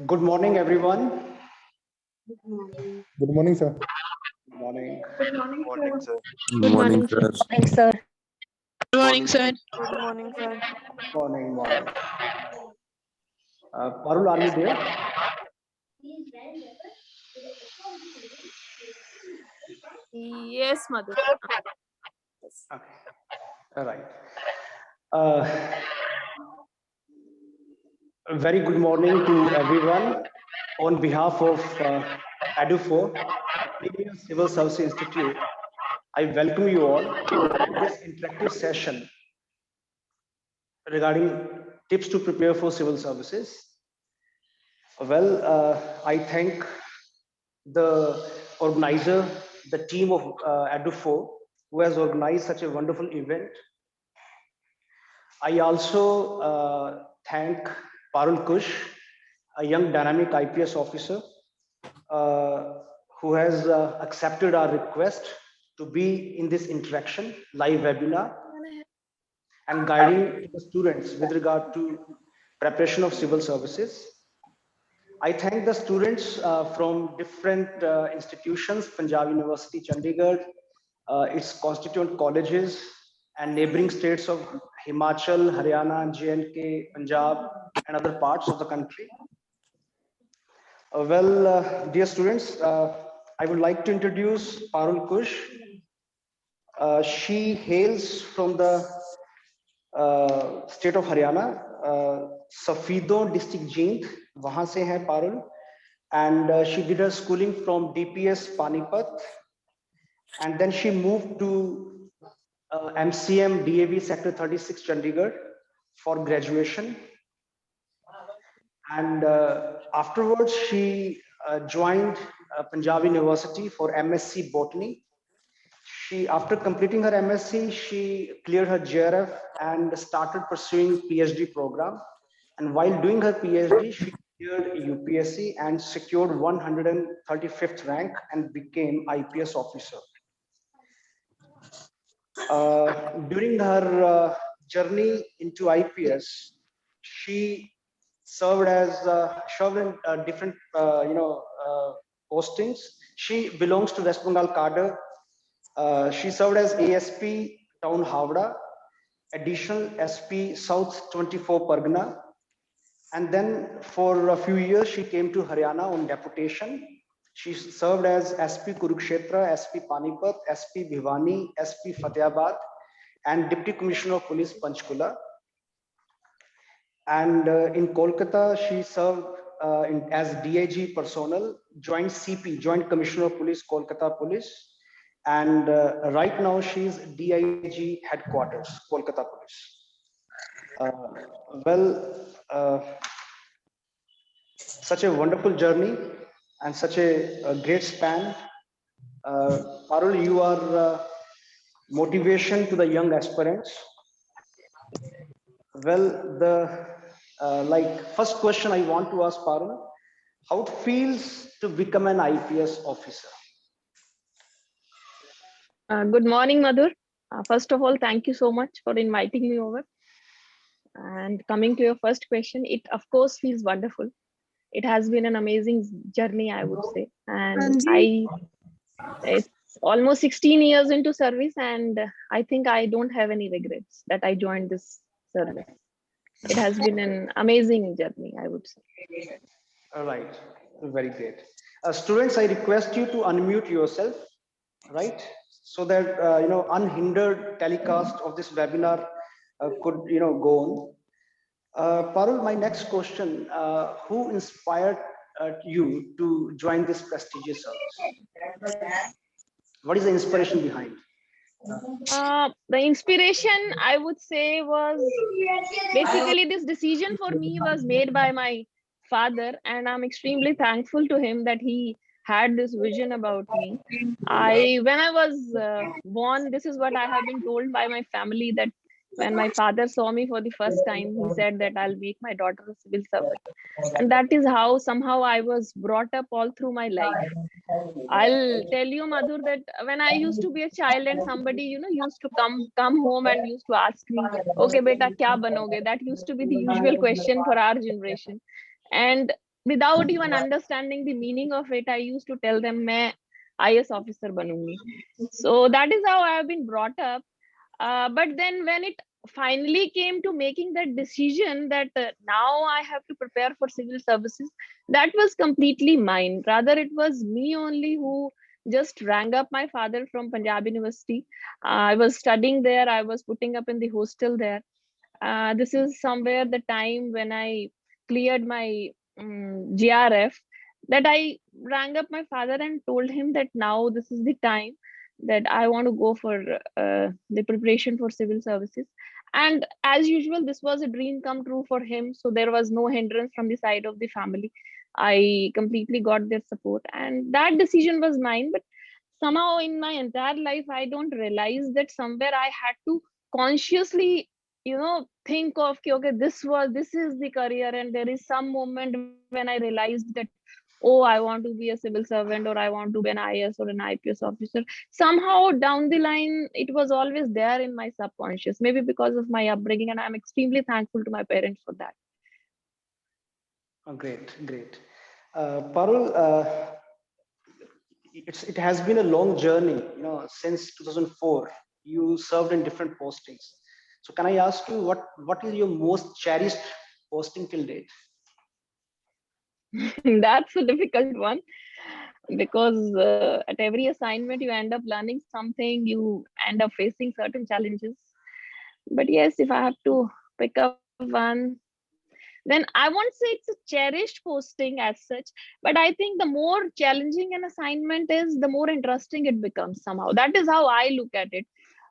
Good morning, everyone. Good morning, sir. Good morning. Good morning, sir. Good morning, sir. Thanks, sir. Good morning, sir. Good morning, sir. Morning, morning. Parul, are you there? Yes, Madhu. Okay. All right. Uh, a very good morning to everyone. On behalf of ADUFO, Premier Civil Service Institute, I welcome you all to this interactive session regarding tips to prepare for civil services. Well, I thank the organizer, the team of ADUFO, who has organized such a wonderful event. I also thank Parul Kush, a young dynamic IPS officer, who has accepted our request to be in this interaction live webinar and guiding the students with regard to preparation of civil services. I thank the students from different institutions, Punjab University, Chandigarh, its constituent colleges, and neighboring states of Himachal, Haryana, J&K, Punjab, and other parts of the country. Dear students, I would like to introduce Parul Kush. She hails from the state of Haryana, Safidon district Jind, वहाँ से है Parul, and she did her schooling from DPS Panipat, and then she moved to MCM DAV Sector 36 Chandigarh for graduation, and afterwards she joined Punjab University for MSc Botany. After completing her MSc, she cleared her JRF and started pursuing PhD program. And while doing her PhD, she cleared UPSC and secured 135th rank and became IPS officer. During her journey into IPS, she served in different postings. She belongs to West Bengal cadre. She served as ASP Town Havda, additional SP South 24 Pargana, and then for a few years she came to Haryana on deputation. She served as SP Kurukshetra, SP Panipat, SP Bhiwani, SP Fatehabad, and Deputy Commissioner of Police Panchkula. And in Kolkata, she served as DIG personnel, Joint CP, Joint Commissioner of Police, Kolkata Police. And right now she's DIG headquarters, Kolkata Police. Such a wonderful journey and such a great span. Parul, you are motivation to the young aspirants. Well, the first question I want to ask Parul, how it feels to become an IPS officer? Good morning, Madhur. First of all, thank you so much for inviting me over. And coming to your first question, it of course feels wonderful. It has been an amazing journey, I would say. And it's almost 16 years into service, and I think I don't have any regrets that I joined this service. It has been an amazing journey, I would say. All right, very great. Students, I request you to unmute yourself, right? So that unhindered telecast of this webinar could go on. Parul, my next question: who inspired you to join this prestigious service? What is the inspiration behind? The inspiration, I would say, was basically this decision for me was made by my father, and I'm extremely thankful to him that he had this vision about me. When I was born, this is what I have been told by my family, that when my father saw me for the first time, he said that I'll make my daughter a civil servant. And that is how somehow I was brought up all through my life. I'll tell you, Madhur, that when I used to be a child and somebody, used to come home and used to ask me, okay, beta, kya banoge? That used to be the usual question for our generation. And without even understanding the meaning of it, I used to tell them, "मैं IS officer banungi." So that is how I have been brought up. But then when it finally came to making that decision that now I have to prepare for civil services, that was completely mine. Rather, it was me only who just rang up my father from Punjab University. I was studying there. I was putting up in the hostel there. This is somewhere the time when I cleared my GRF, that I rang up my father and told him that now this is the time that I want to go for the preparation for civil services. And as usual, this was a dream come true for him. So there was no hindrance from the side of the family. I completely got their support, and that decision was mine. But somehow in my entire life, I don't realize that somewhere I had to consciously, think of, "Okay, okay, this is the career." And there is some moment when I realized that, oh, I want to be a civil servant, or I want to be an IS or an IPS officer. Somehow down the line, it was always there in my subconscious, maybe because of my upbringing, and I'm extremely thankful to my parents for that. Oh, great, great. Parul, it has been a long journey, since 2004. You served in different postings. So can I ask you what is your most cherished posting till date? That's a difficult one, because at every assignment you end up learning something, you end up facing certain challenges. But yes, if I have to pick up one, then I won't say it's a cherished posting as such, but I think the more challenging an assignment is, the more interesting it becomes somehow. That is how I look at it.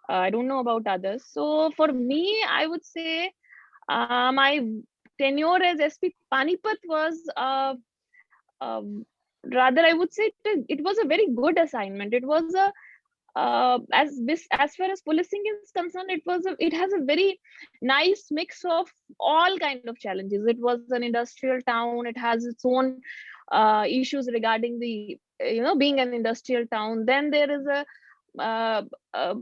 I don't know about others. So for me, I would say my tenure as SP Panipat was um, rather, I would say it was a very good assignment. It was a as far as policing is concerned, it has a very nice mix of all kind of challenges. It was an industrial town. It has its own issues regarding the being an industrial town. Then there is uh, a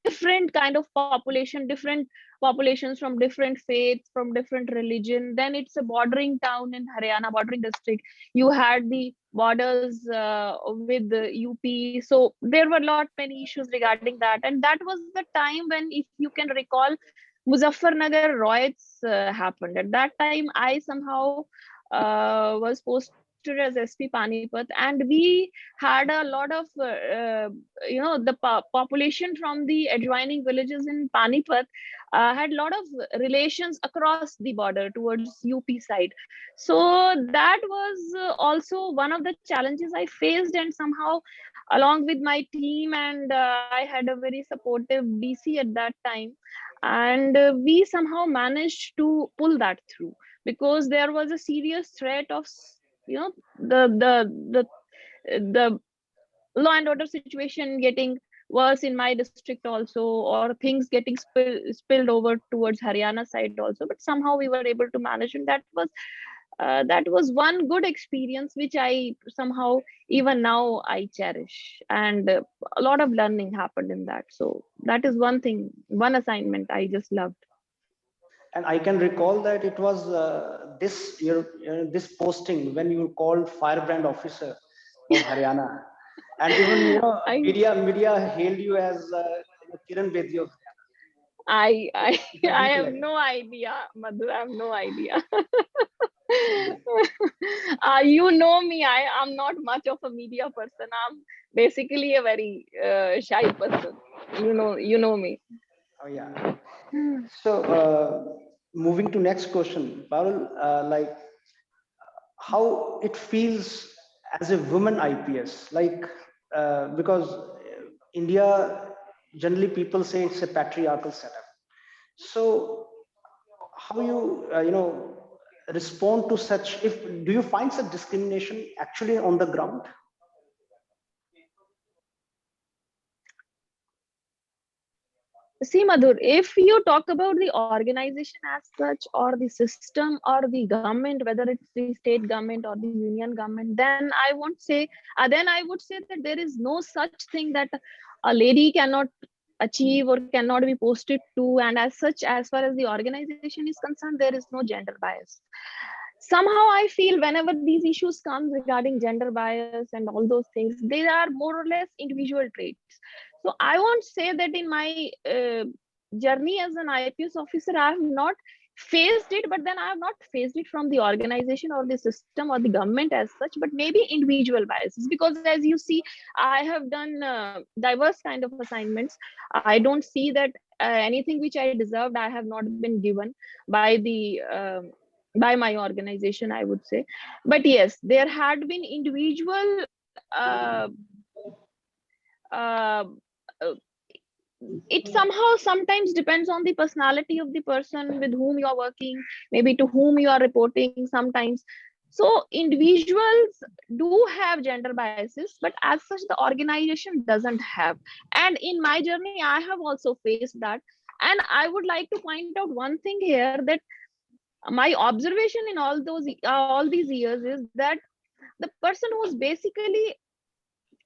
different kind of population, different populations from different faiths, from different religion. Then it's a bordering town in Haryana, bordering district. You had the borders with the UP. So there were lot many issues regarding that. And that was the time when, if you can recall, Muzaffarnagar riots happened. At that time, I somehow was posted as SP Panipat, and we had a lot of, the population from the adjoining villages in Panipat had a lot of relations across the border towards UP side. So that was also one of the challenges I faced, and somehow along with my team, and I had a very supportive DC at that time, and we somehow managed to pull that through, because there was a serious threat of the law and order situation getting worse in my district also, or things getting spilled over towards Haryana side also. But somehow we were able to manage, and that was one good experience which I somehow, even now, I cherish. And a lot of learning happened in that. So that is one thing, one assignment I just loved. And I can recall that it was this posting when you were called firebrand officer of Haryana, and even I media hailed you as Kiran Bedi of I I Haryana. I have Recollect. no idea, Madhu. I have no idea. Yeah. You know me. I'm not much of a media person. I'm basically a very shy person. You know me. Oh yeah. So moving to next question, Parul, like how it feels as a woman IPS, like because India, generally people say it's a patriarchal setup. So how you respond to such? If do you find such discrimination actually on the ground? See, Madhur, if you talk about the organization as such, or the system, or the government, whether it's the state government or the union government, then I would say that there is no such thing that a lady cannot achieve or cannot be posted to. And as such, as far as the organization is concerned, there is no gender bias. somehow I feel whenever these issues come regarding gender bias and all those things, they are more or less individual traits. So I won't say that in my journey as an IPS officer I have not faced it, but then I have not faced it from the organization or the system or the government as such, but maybe individual biases, because as you see, I have done diverse kind of assignments. I don't see that anything which I deserved I have not been given by the by my organization, I would say. But yes, there had been individual uh, uh, it somehow sometimes depends on the personality of the person with whom you are working, maybe to whom you are reporting sometimes. So individuals do have gender biases, but as such the organization doesn't have. And in my journey I have also faced that. And I would like to point out one thing here, that my observation in all these years is that the person who's basically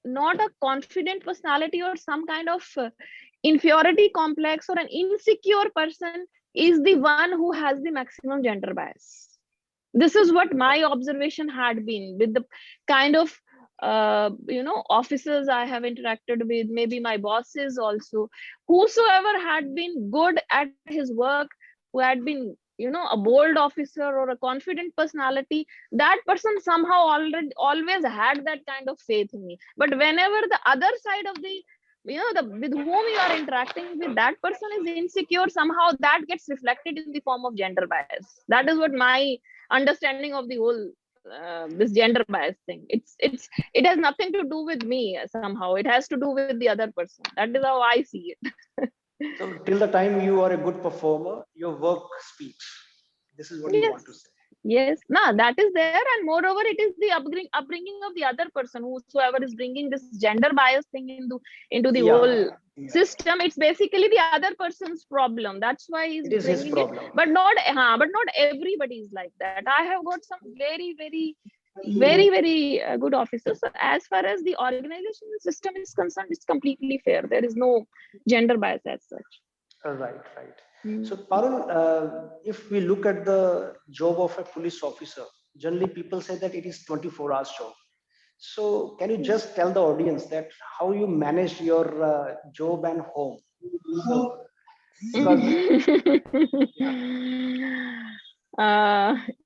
not a confident personality or some kind of inferiority complex or an insecure person is the one who has the maximum gender bias. This is what my observation had been with the kind of officers I have interacted with, maybe my bosses also. Whosoever had been good at his work, who had been a bold officer or a confident personality, that person somehow already always had that kind of faith in me. But whenever the other side of the with whom you are interacting with, that person is insecure, somehow that gets reflected in the form of gender bias. That is what my understanding of the whole this gender bias thing. It has nothing to do with me. Somehow it has to do with the other person. That is how I see it. So till the time you are a good performer, your work speaks. This is what you want to say. Yes, no, that is there, and moreover, it is the upbringing of the other person, whosoever is bringing this gender bias thing into the whole system. It's basically the other person's problem. That's why he's It is his bringing problem. it. But not everybody is like that. I have got some very good officers. So as far as the organizational system is concerned, it's completely fair. There is no gender bias as such. Right. So Parul, if we look at the job of a police officer, generally people say that it is 24 hours job. So can you just tell the audience that how you manage your job and home? So,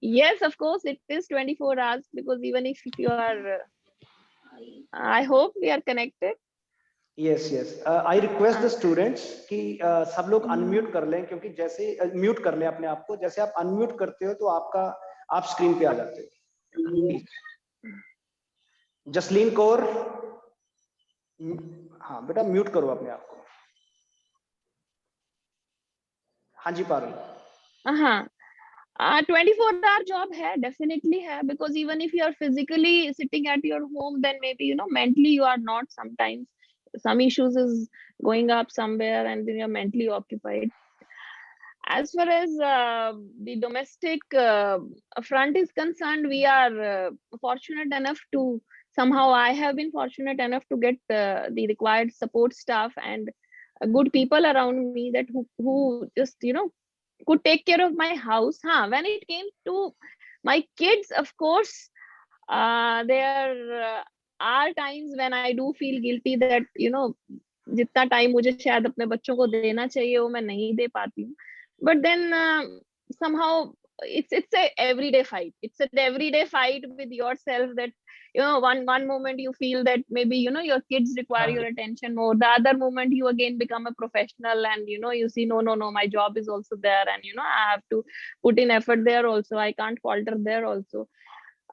yes, of course, it is 24 hours, because even if you are, I hope we are connected. Yes. I request the students कि सब लोग unmute कर लें, क्योंकि जैसे mute कर लें अपने आप को, जैसे आप unmute करते हो तो आप स्क्रीन पे आ जाते हो. जसलीन कौर, हाँ बेटा म्यूट करो अपने आप को. हाँ जी Parul. 24-hour job hai, definitely hai, because even if you are physically sitting at your home, then maybe mentally you are not. Sometimes some issues is going up somewhere and then you're mentally occupied. As far as the domestic front is concerned, we are fortunate enough to somehow I have been fortunate enough to get the required support staff and good people around me that who just could take care of my house. When it came to my kids, of course, there are times when I do feel guilty that जितना time मुझे शायद अपने बच्चों को देना चाहिए वो मैं नहीं दे पाती हूँ. But then somehow it's a everyday fight. It's an everyday fight with yourself that one moment you feel that maybe your kids require your attention more. The other moment you again become a professional and you see no, my job is also there, and I have to put in effort there also. I can't falter there also.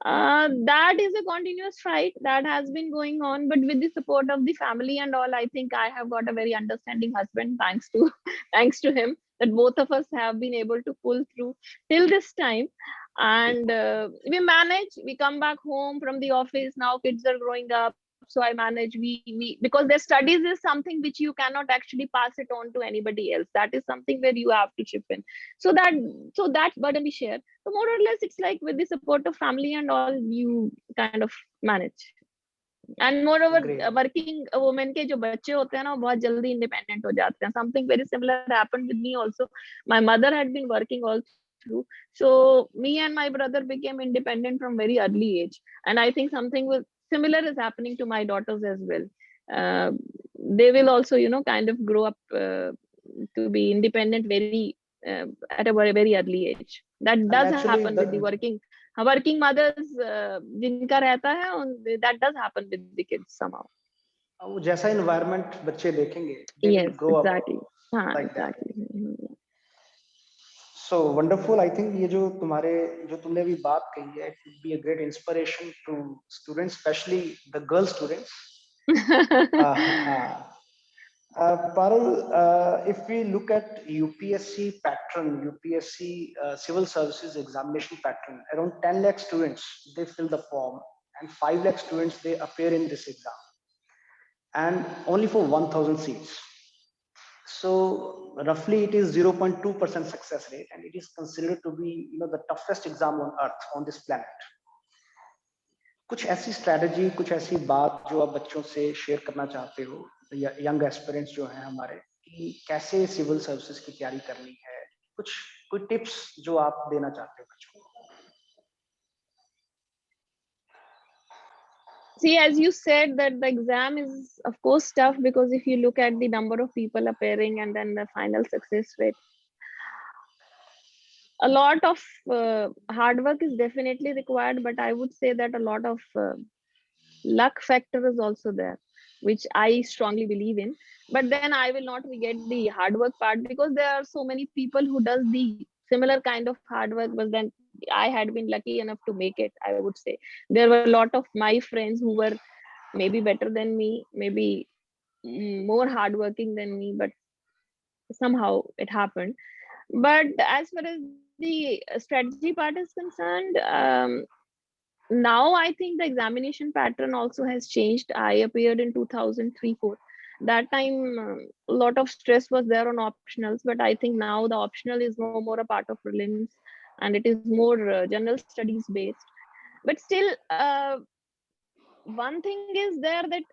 That is a continuous fight that has been going on, but with the support of the family and all, I think I have got a very understanding husband, thanks to him, that both of us have been able to pull through till this time. And we manage. We come back home from the office. Now kids are growing up, so I manage. We because their studies is something which you cannot actually pass it on to anybody else. That is something where you have to chip in. So that burden we share. So more or less, it's like with the support of family and all, you kind of manage. And moreover, working women के जो बच्चे होते हैं ना, बहुत जल्दी independent हो जाते हैं. Something very similar happened with me also. My mother had been working also through. So me and my brother became independent from very early age, and I think something similar is happening to my daughters as well. They will also, kind of grow up to be independent at a very early age. That does actually, happen with the working mothers, जिनका रहता है, that does happen with the kids somehow. वो जैसा environment बच्चे देखेंगे, they will Yes, grow exactly. up like that. Exactly. So wonderful. I think ये जो तुमने अभी बात कही है, it would be a great inspiration to students, especially the girl students. Parul, if we look at UPSC pattern, UPSC civil services examination pattern, around 10 lakh students, they fill the form, and 5 lakh students, they appear in this exam, and only for 1000 seats. So roughly it is 0.2% success rate, and it is considered to be, the toughest exam on earth, on this planet. कुछ ऐसी strategy, कुछ ऐसी बात जो आप बच्चों से share करना चाहते हो, यंग एस्पिरेंट्स जो हैं हमारे, कि कैसे सिविल सर्विसेज की तैयारी करनी है, कोई टिप्स जो आप देना चाहते हो बच्चों को? See, as you said, that the exam is of course tough, because if you look at the number of people appearing and then the final success rate, a lot of hard work is definitely required, but I would say that a lot of luck factor is also there, which I strongly believe in. But then I will not forget the hard work part, because there are so many people who does the similar kind of hard work, but then I had been lucky enough to make it. I would say there were a lot of my friends who were maybe better than me, maybe more hardworking than me, but somehow it happened. But as far as the strategy part is concerned, now I think the examination pattern also has changed. I appeared in 2003-4. That time, a lot of stress was there on optionals, but I think now the optional is no more a part of prelims, and it is more general studies based. But still, one thing is there, that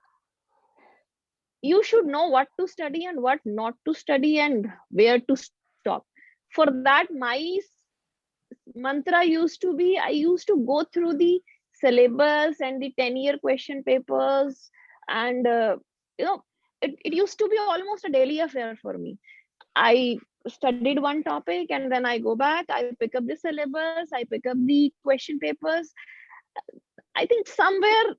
you should know what to study and what not to study and where to stop. For that, my mantra used to be, I used to go through the syllabus and the 10-year question papers, and it used to be almost a daily affair for me. I studied one topic, and then I go back, I pick up the syllabus, I pick up the question papers. I think somewhere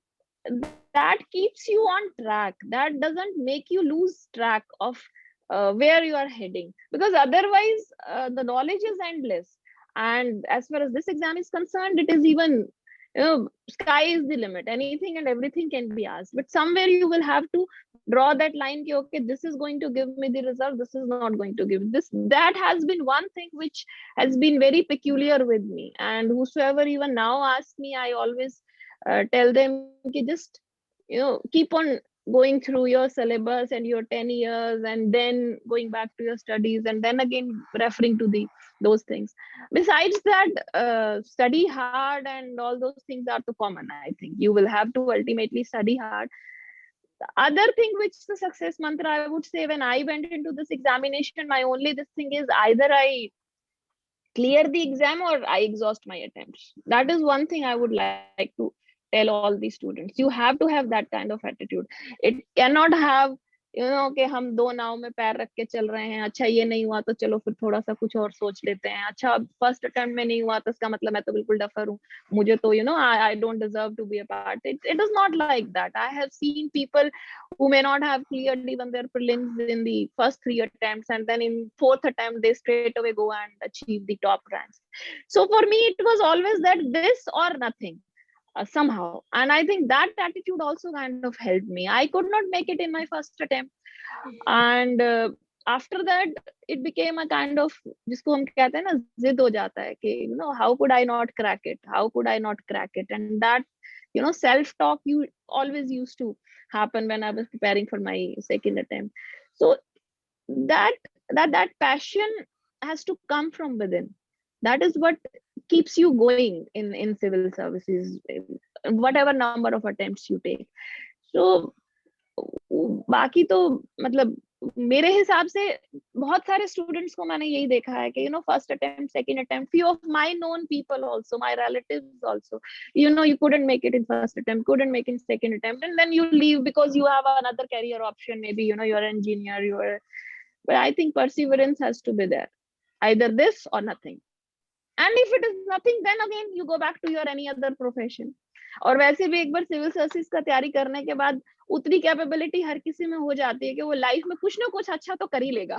that keeps you on track, that doesn't make you lose track of where you are heading, because otherwise the knowledge is endless. And as far as this exam is concerned, it is even, sky is the limit, anything and everything can be asked, but somewhere you will have to draw that line, okay, this is going to give me the result, this is not going to give this. That has been one thing which has been very peculiar with me, and whosoever even now asks me, I always tell them, just keep on going through your syllabus and your 10 years, and then going back to your studies, and then again referring to those things. Besides that, study hard and all those things are too common. I think you will have to ultimately study hard. The other thing which the success mantra, I would say, when I went into this examination, my only this thing is, either I clear the exam or I exhaust my attempts. That is one thing I would like to tell all the students. You have to have that kind of attitude. It cannot have, कि हम दो नाव में पैर रख के चल रहे हैं, अच्छा ये नहीं हुआ तो चलो फिर थोड़ा सा कुछ और सोच लेते हैं, अच्छा फर्स्ट अटेम्प्ट में नहीं हुआ तो इसका मतलब मैं तो बिल्कुल डफर हूँ, मुझे तो I don't deserve to be a part. It is not like that. I have seen people who may not have cleared even their prelims in the first 3 attempts, and then in 4th attempt they straight away go and achieve the top ranks. So for me it was always that this or nothing. Somehow, and I think that attitude also kind of helped me. I could not make it in my first attempt, and after that it became a kind of, जिसको हम कहते हैं ना, जिद हो जाता है कि how could I not crack it, how could I not crack it, and that self talk you always used to happen when I was preparing for my second attempt. So that passion has to come from within. That is what keeps you going in civil services, whatever number of attempts you take. So बाकी तो मतलब मेरे हिसाब से बहुत सारे students को मैंने यही देखा है कि first attempt, second attempt, few of my known people also, my relatives also, you couldn't make it in first attempt, couldn't make in second attempt, and then you leave because you have another career option, maybe you're an engineer, but I think perseverance has to be there, either this or nothing. And if it is nothing, then again you go back to your any other profession. और वैसे भी एक बार civil services का तैयारी करने के बाद उतनी कैपेबिलिटी हर किसी में हो जाती है कि वो लाइफ में कुछ ना कुछ अच्छा तो कर ही लेगा.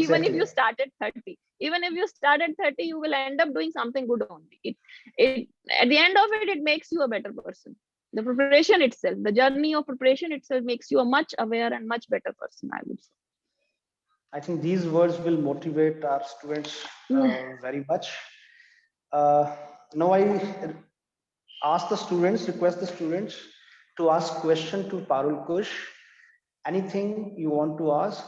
Even if you start at 30, even if you start at 30, you will end up doing something good only. It at the end of it, it makes you a better person. The preparation itself, the journey of preparation itself makes you a much aware and much better person, I would say. I think these words will motivate our students very much. Now I request the students to ask question to Parul Kush. Anything you want to ask,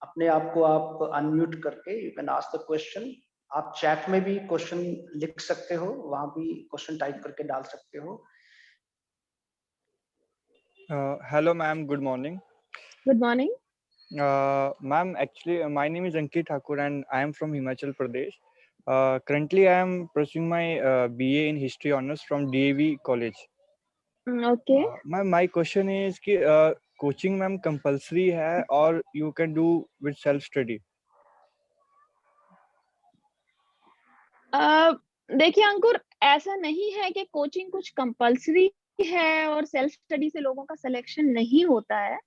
अपने आप को आप unmute करके you can ask the question. आप chat में भी question लिख सकते हो, वहाँ भी question type करके डाल सकते हो. Hello ma'am, good morning. Good morning. Ma'am, actually my name is Ankit Thakur and I am from Himachal Pradesh. Currently I am pursuing my BA in History Honours from DAV College. Okay. Ma'am, my question is कि coaching ma'am compulsory है or you can do with self study? देखिए अंकुर, ऐसा नहीं है कि coaching कुछ compulsory है और सेल्फ स्टडी से लोगों का सिलेक्शन नहीं होता है.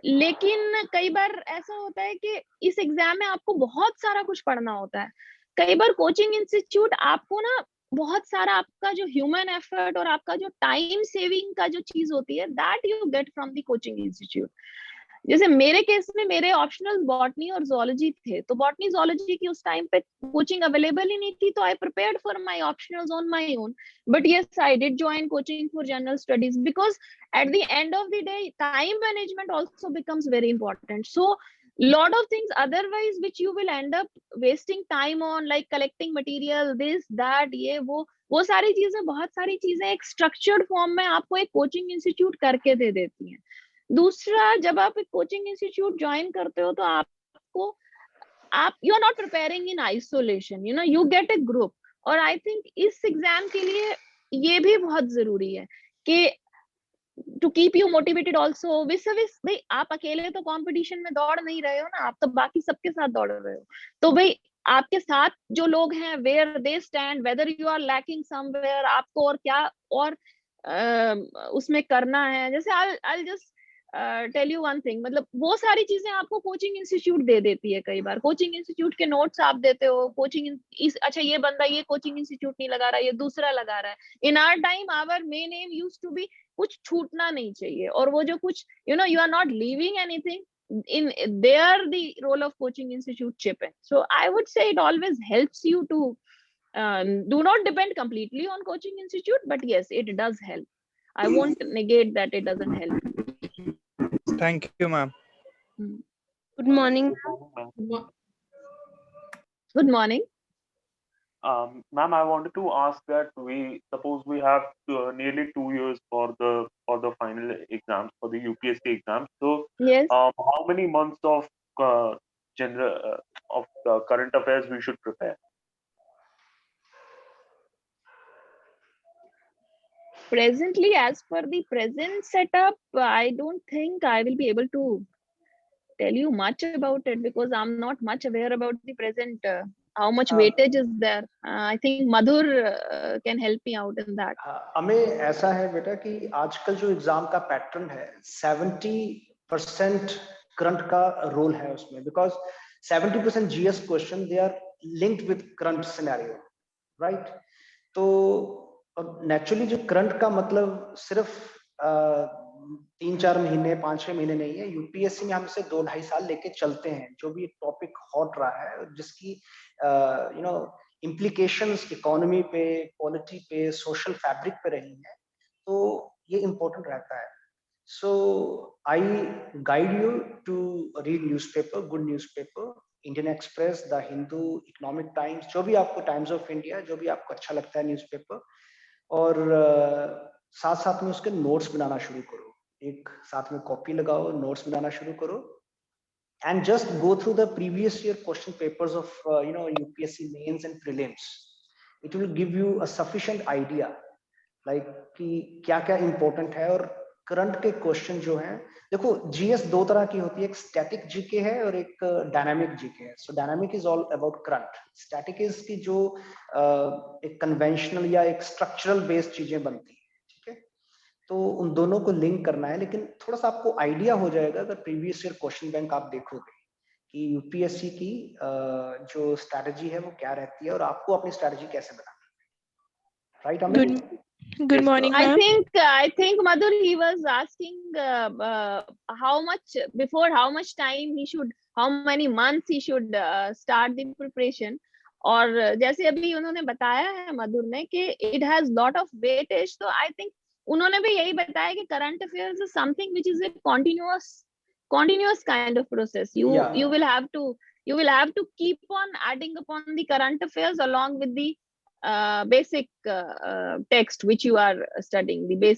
लेकिन कई बार ऐसा होता है कि इस एग्जाम में आपको बहुत सारा कुछ पढ़ना होता है. कई बार कोचिंग इंस्टीट्यूट आपको ना बहुत सारा आपका जो ह्यूमन एफर्ट और आपका जो टाइम सेविंग का जो चीज होती है, that you get from the coaching institute. जैसे मेरे केस में मेरे ऑप्शनल बॉटनी और जोलॉजी थे, तो बॉटनी जोलॉजी की उस टाइम पे कोचिंग अवेलेबल ही नहीं थी, तो आई prepared for my optionals on my own. But yes, I did join coaching for general studies because at the end of the day, time management also becomes very important. So lot of things otherwise which you will end up wasting time on, like collecting material, this that, ये वो सारी चीजें, बहुत सारी चीजें एक structured form में आपको एक कोचिंग इंस्टीट्यूट करके दे देती हैं. दूसरा, जब आप एक कोचिंग इंस्टीट्यूट ज्वाइन करते हो तो आपको you are not preparing in isolation, you get a group. और आई थिंक इस एग्जाम के लिए ये भी बहुत जरूरी है कि to keep you motivated also. भाई आप अकेले तो कंपटीशन में दौड़ नहीं रहे हो ना, आप तो बाकी सबके साथ दौड़ रहे हो. तो भाई आपके साथ जो लोग हैं, where they stand, whether you are lacking somewhere, आपको और क्या और उसमें करना है. जैसे I just tell you one thing, मतलब वो सारी चीजें आपको कोचिंग इंस्टीट्यूट दे देती है. कई बार कोचिंग इंस्टीट्यूट के नोट्स आप देते हो, अच्छा ये बंदा ये कोचिंग इंस्टीट्यूट नहीं लगा रहा, ये दूसरा लगा रहा है. In our time our main aim used to be कुछ छूटना नहीं चाहिए, और वो जो कुछ you are not leaving anything, in there the role of coaching institute chip in. So I would say it always helps you to do not depend completely on coaching institute, but yes, it does help. I won't negate that it doesn't help. Thank you ma'am. Good morning. Good morning. Ma'am, I wanted to ask that suppose we have nearly 2 years for the final exams, for the UPSC exams. So Yes. how many months of current affairs we should prepare? Presently, as per the present setup, I don't think I will be able to tell you much about it because I'm not much aware about the present, how much weightage is there. I think Madhur can help me out in that. हमें ऐसा है बेटा कि आजकल जो exam का pattern है 70% current का रोल है उसमें, because 70% GS question they are linked with current scenario, right. तो नेचुरली जो करंट का मतलब सिर्फ 3-4 महीने 5-6 महीने नहीं है. यूपीएससी में हम इसे 2-2.5 साल लेके चलते हैं. जो भी टॉपिक हॉट रहा है, जिसकी इम्प्लीकेशंस इकोनॉमी पे, पॉलिटी पे, सोशल फैब्रिक पे रही हैं, तो ये इम्पोर्टेंट रहता है. So I guide you to read newspaper, good newspaper, Indian Express, the Hindu, Economic Times, जो भी आपको, टाइम्स ऑफ इंडिया, जो भी आपको अच्छा लगता है न्यूज़पेपर. और साथ साथ में उसके नोट्स बनाना शुरू करो. एक साथ में कॉपी लगाओ, नोट्स बनाना शुरू करो. and just go through the previous year question papers of UPSC mains and prelims, it will give you a sufficient idea like कि क्या क्या important है. और करंट के क्वेश्चन जो हैं, देखो जीएस दो तरह की होती है, एक स्टैटिक जीके है और एक डायनामिक जीके है. सो dynamic is all about current, static is की जो एक कन्वेंशनल या एक स्ट्रक्चरल बेस्ड चीजें बनती है. ठीक है, तो उन दोनों को लिंक करना है. लेकिन थोड़ा सा आपको आइडिया हो जाएगा अगर प्रीवियस ईयर क्वेश्चन बैंक आप देखोगे कि यूपीएससी की जो स्ट्रैटेजी है वो क्या रहती है और आपको अपनी स्ट्रैटेजी कैसे बनानी है. Right Amit? Good morning, I ma'am. think Madhur, he was asking how much time he should, how many months he should start the preparation. और जैसे अभी उन्होंने बताया है मधुर ने कि it has lot of weightage, तो I think उन्होंने भी यही बताया कि current affairs is something which is a continuous kind of process. You will have to keep on adding upon the current affairs along with the basic text which you are studying, the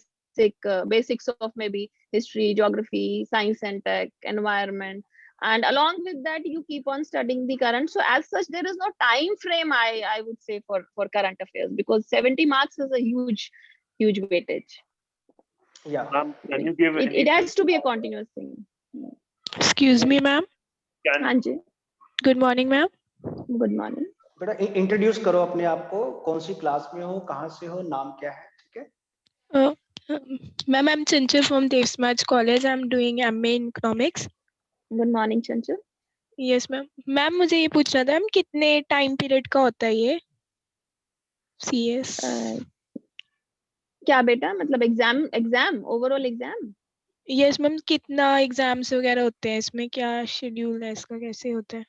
basics of maybe history, geography, science and tech, environment, and along with that you keep on studying the current. So as such there is no time frame, I would say, for current affairs, because 70 marks is a huge weightage. Yeah. Can you give it has to be a continuous thing. Excuse me, ma'am. Anji, Good morning, ma'am. good morning. बेटा introduce करो अपने आप को, कौन सी class में हो, कहाँ से हो, नाम क्या है. ठीक है. Ma'am, I'm Chanchal from Devsmaj College. I'm doing MA in Economics. Good morning, Chanchal. Yes, ma'am. Ma'am, मुझे ये पूछना था, मैम कितने टाइम पीरियड का होता है ये CS? क्या बेटा, मतलब exam overall exam? Yes, ma'am. कितना एग्जाम्स वगैरह होते हैं इसमें, क्या शेड्यूल है इसका, कैसे होता है?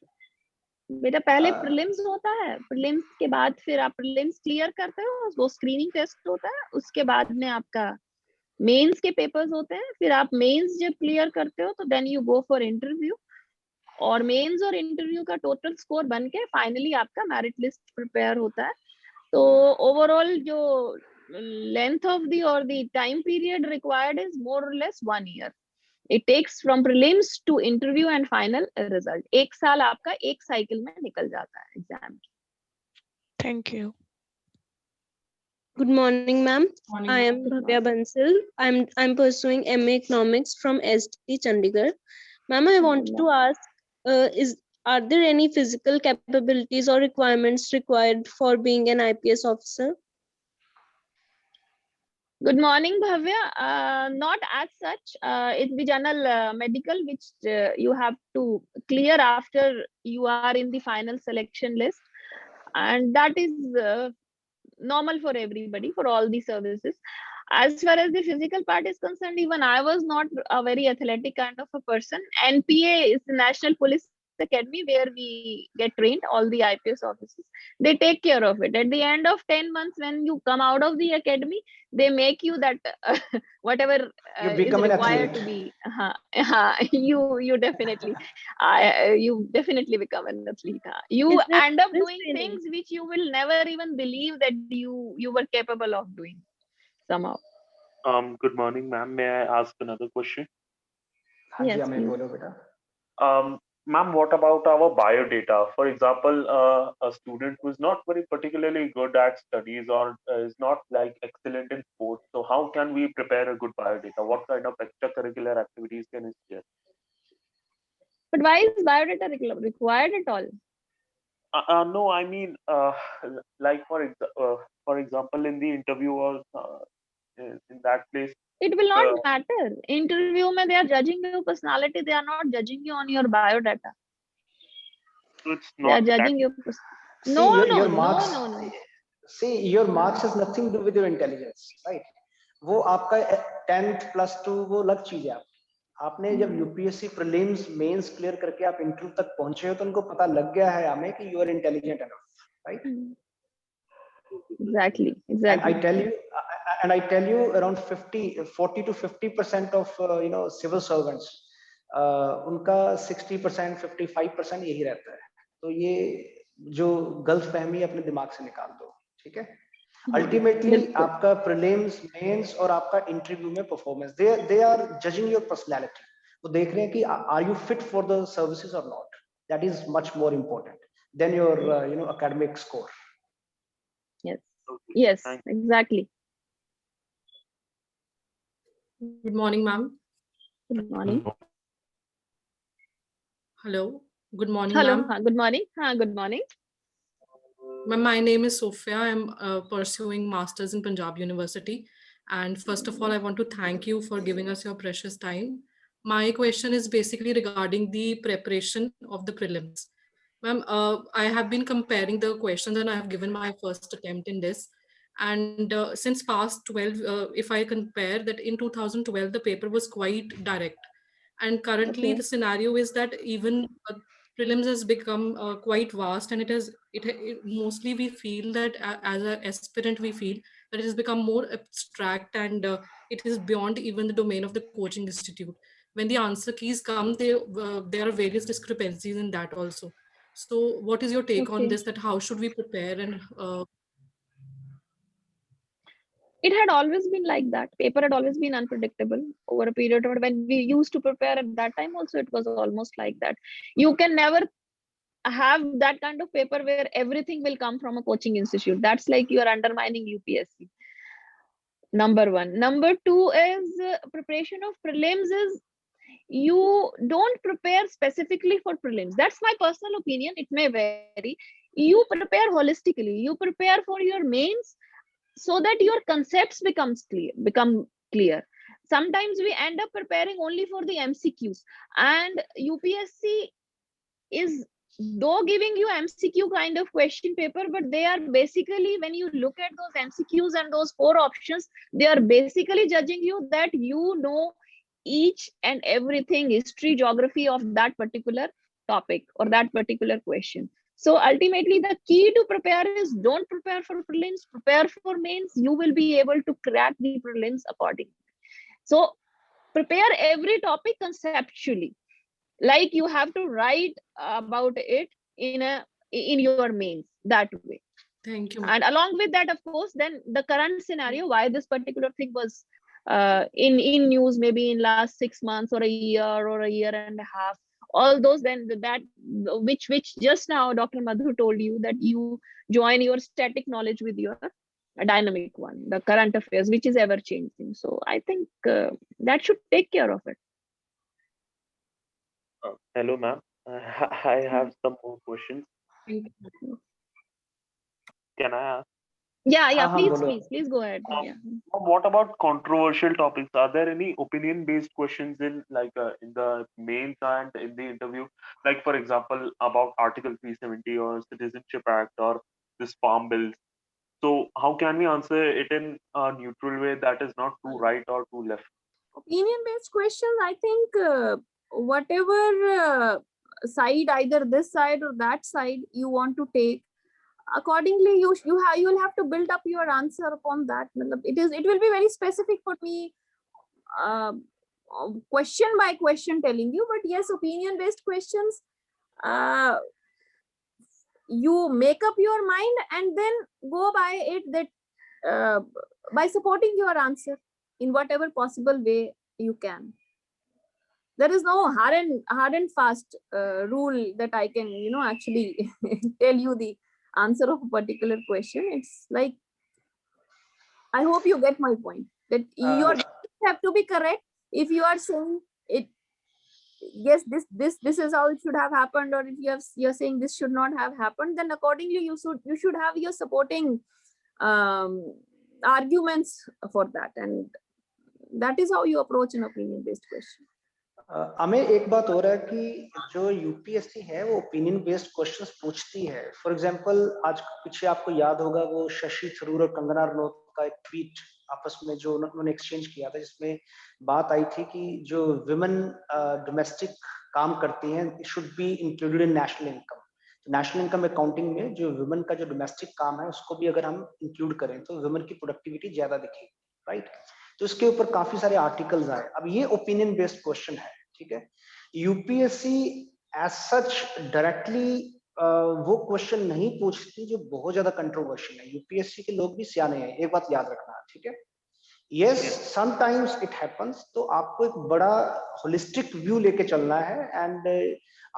बेटा पहले प्रीलिम्स होता है, प्रीलिम्स के बाद फिर आप प्रीलिम्स क्लियर करते हो, वो स्क्रीनिंग टेस्ट होता है, उसके बाद में आपका मेंस के पेपर्स होते हैं. फिर आप मेंस जब क्लियर करते हो तो then you go for interview, और मेंस और इंटरव्यू का टोटल स्कोर बन के फाइनली आपका मेरिट लिस्ट प्रिपेयर होता है. तो ओवरऑल जो length of the or the time period required is more or less 1 year. It takes from prelims to interview and final result. एक साल आपका एक साइकिल में निकल जाता है exam. Thank you. Good morning, ma'am. I am Bhavya Bansal. I'm pursuing MA Economics from ST Chandigarh. Ma'am, I wanted to ask, are there any physical capabilities or requirements required for being an IPS officer? Good morning, Bhavya. Not as such. It's the general medical which you have to clear after you are in the final selection list, and that is normal for everybody, for all the services. As far as the physical part is concerned, even I was not a very athletic kind of a person. NPA is the National Police Academy where we get trained, all the IPS officers. They take care of it. At the end of 10 months, when you come out of the academy, they make you that whatever You is become an required athlete. to be. You definitely, you definitely become an athlete. You Is there end up this doing training? things which you will never even believe that you were capable of doing somehow. Good morning, ma'am. May I ask another question? हाँ जी Yes, Amit please. बोलो बेटा. Ma'am, what about our biodata? For example, a student who is not very particularly good at studies or is not like excellent in sports. So how can we prepare a good biodata? What kind of extracurricular activities can it share? But why is biodata required at all? No, I mean, like for example, in the interview or in that place. It will not matter. Interview mein they are judging your personality. They are not judging you on your biodata. So it's They are not judging your See, no. See, your marks has nothing to do with your intelligence, right? वो आपका 10th +2 वो अलग चीज है. आपने जब UPSC prelims mains clear करके आप इंटरव्यू तक पहुंचे हो तो उनको पता लग गया है हमें कि you are intelligent enough, right? Exactly. And I tell you around 40 to 50% of civil servants, उनका 60% 55% यही रहता है. तो ये जो गलत फहमी अपने दिमाग से निकाल दो, ठीक है? अल्टीमेटली आपका प्रीलिम्स मेंस और आपका इंटरव्यू में performance, they are judging your personality. वो देख रहे हैं कि are you fit for the services or not. That is much more important than your academic score. Yes. Okay, Yes, thank exactly. Good morning, ma'am. Good morning. Hello. Good morning, Hello. ma'am. Good morning. Good morning. Ma'am, my name is Sophia. I'm pursuing Masters in Punjab University. And first of all, I want to thank you for giving us your precious time. My question is basically regarding the preparation of the prelims. Ma'am, I have been comparing the questions and I have given my first attempt in this. And since past 12, if I compare that in 2012, the paper was quite direct. And currently Okay. the scenario is that even prelims has become quite vast, and it mostly we feel that as an aspirant we feel that it has become more abstract, and it is beyond even the domain of the coaching institute. When the answer keys come, there are various discrepancies in that also. So what is your take on Okay. this, that how should we prepare? And It had always been like that. Paper had always been unpredictable over a period of when we used to prepare at that time. Also, it was almost like that. You can never have that kind of paper where everything will come from a coaching institute. That's like you are undermining UPSC. Number one. Number two is preparation of prelims is you don't prepare specifically for prelims. That's my personal opinion. It may vary. You prepare holistically. You prepare for your mains so that your concepts become clear. Sometimes we end up preparing only for the MCQs, and UPSC is though giving you MCQ kind of question paper, but they are basically, when you look at those MCQs and those 4 options, they are basically judging you that you know each and everything, history, geography of that particular topic or that particular question. So ultimately the key to prepare is don't prepare for prelims, prepare for mains. You will be able to crack the prelims accordingly. So prepare every topic conceptually, like you have to write about it in your mains, that way. thank you. And along with that, of course, then the current scenario, why this particular thing was in news maybe in last 6 months or a year and a half, all those, then that which just now Dr. Madhu told you, that you join your static knowledge with your dynamic one, the current affairs, which is ever changing. So I think that should take care of it. Hello, ma'am. I have some more questions. Thank you. Can I ask? Yeah, bolo. please go ahead. Yeah. What about controversial topics? Are there any opinion-based questions in the mains and in the interview? Like, for example, about Article 370 or Citizenship Act or this farm bills. So how can we answer it in a neutral way that is not too right or too left? Opinion-based questions, I think whatever side, either this side or that side you want to take, accordingly you'll have to build up your answer upon that. It will be very specific for me, question by question telling you. But yes, opinion-based questions, you make up your mind and then go by it, that by supporting your answer in whatever possible way you can. There is no hard and fast rule that I can actually tell you the answer of a particular question. It's like, I hope you get my point, that your have to be correct. If you are saying it, yes, this is how it should have happened, or if you're saying this should not have happened, then accordingly you should have your supporting arguments for that, and that is how you approach an opinion based question. हमें एक बात हो रहा है कि जो UPSC है वो ओपिनियन बेस्ड क्वेश्चंस पूछती है. फॉर एग्जांपल आज पीछे आपको याद होगा वो शशि थरूर और कंगना रनौत का एक ट्वीट आपस में जो उन्होंने एक्सचेंज किया था, जिसमें बात आई थी कि जो विमेन डोमेस्टिक काम करती हैं it should be included in national income. National income accounting में जो विमेन का जो डोमेस्टिक काम है उसको भी अगर हम इंक्लूड करें तो विमेन की प्रोडक्टिविटी ज्यादा दिखेगी, राइट? तो इसके ऊपर काफी सारे आर्टिकल्स आए. अब ये ओपिनियन बेस्ड क्वेश्चन है, ठीक है. यूपीएससी एज सच डायरेक्टली वो क्वेश्चन नहीं पूछती जो बहुत ज्यादा कंट्रोवर्शियल है. यूपीएससी के लोग भी सियाने हैं, एक बात याद रखना, ठीक है. yes, sometimes it happens. तो आपको एक बड़ा holistic view लेके चलना है, and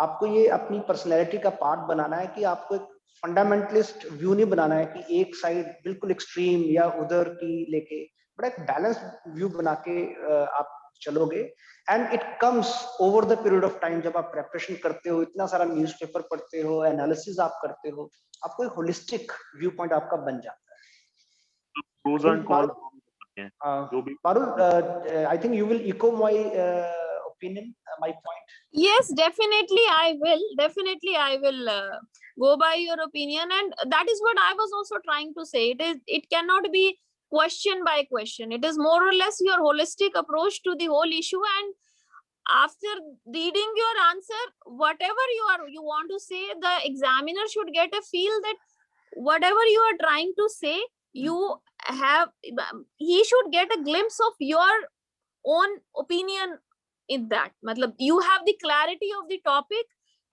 आपको ये अपनी personality का part बनाना है कि आपको एक fundamentalist view नहीं बनाना है कि एक side बिल्कुल extreme या उधर की लेके, बड़ा एक balanced view बना के आप चलोगे, and it comes over the period of time. जब आप preparation करते हो, इतना सारा newspaper पढ़ते हो, analysis आप करते हो, आपको एक holistic viewpoint आपका बन जाता है. Pros and cons. Parul, I think you will echo my opinion, my point. Yes, definitely I will. Definitely I will go by your opinion, and that is what I was also trying to say. It cannot be question by question. It is more or less your holistic approach to the whole issue, and after reading your answer, whatever you want to say, the examiner should get a feel that whatever you are trying to say, he should get a glimpse of your own opinion in that. Matlab, you have the clarity of the topic.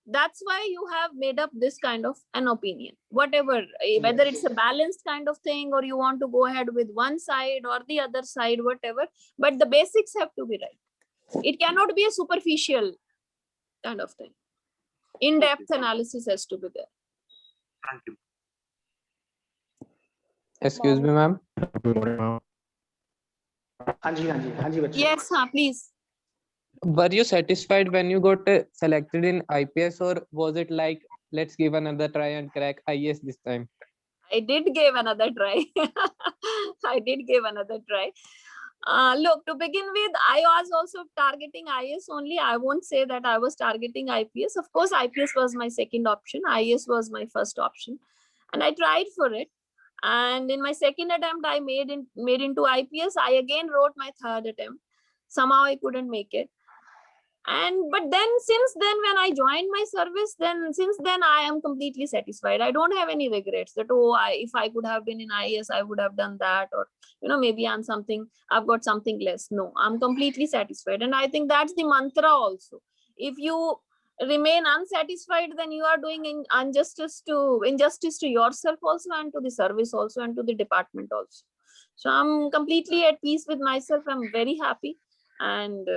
That's why you have made up this kind of an opinion. Whatever, whether it's a balanced kind of thing, or you want to go ahead with one side or the other side, whatever. But the basics have to be right. It cannot be a superficial kind of thing. In-depth analysis has to be there. Thank you. Excuse me, ma'am. हाँ जी बच्चे. Yes, please. Were you satisfied when you got selected in IPS, or was it like, let's give another try and crack IAS this time? I did give another try. I did give another try. Look, to begin with, I was also targeting IAS only. I won't say that I was targeting IPS. Of course, IPS was my second option. IAS was my first option. And I tried for it. And in my second attempt, I made into IPS. I again wrote my third attempt. Somehow I couldn't make it. But then, since then, when I joined my service, since then I am completely satisfied. I don't have any regrets that, if I could have been in IAS, I would have done that, or maybe I've got something less. No, I'm completely satisfied. And I think that's the mantra also. If you remain unsatisfied, then you are doing injustice to yourself also, and to the service also, and to the department also. So I'm completely at peace with myself. I'm very happy, and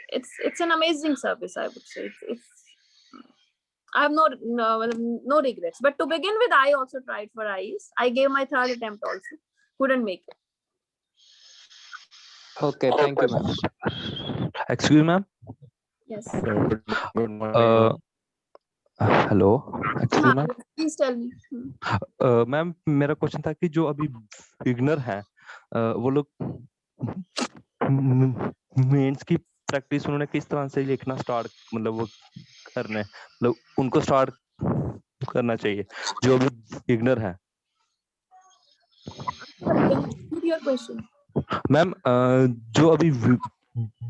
it's an amazing service, I would say. I have no regrets. But to begin with, I also tried for IAS. I gave my third attempt also. Couldn't make it. Okay, thank you, ma'am. Excuse me, ma'am. Yes. Good morning. Hello. Excuse me, ma'am. Please tell me. Ma'am मेरा question था कि जो अभी beginner हैं वो लोग mains की practice उन्होंने किस तरह से लिखना स्टार्ट मतलब वो करने मतलब उनको स्टार्ट करना चाहिए जो अभी बिगनर हैं. Your question. मैम जो अभी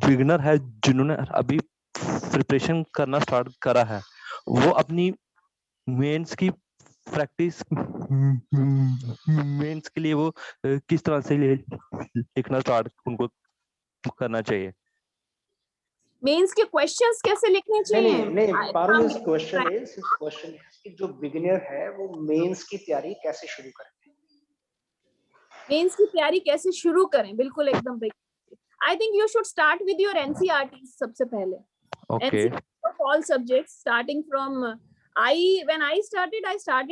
बिगनर है जिन्होंने अभी प्रिपरेशन करना स्टार्ट करा है वो अपनी मेंस की प्रैक्टिस मेंस के लिए वो किस तरह से लिखना स्टार्ट उनको करना चाहिए. मेंस के क्वेश्चंस कैसे लिखने चाहिए? नहीं पारुल, इस क्वेश्चन है कि जो बिगिनर है वो मेंस की तैयारी कैसे शुरू करें. मेंस की तैयारी कैसे शुरू करें, बिल्कुल एकदम. I think you should start with your NCERTs सबसे पहले. Okay. Of all subjects, starting from when I started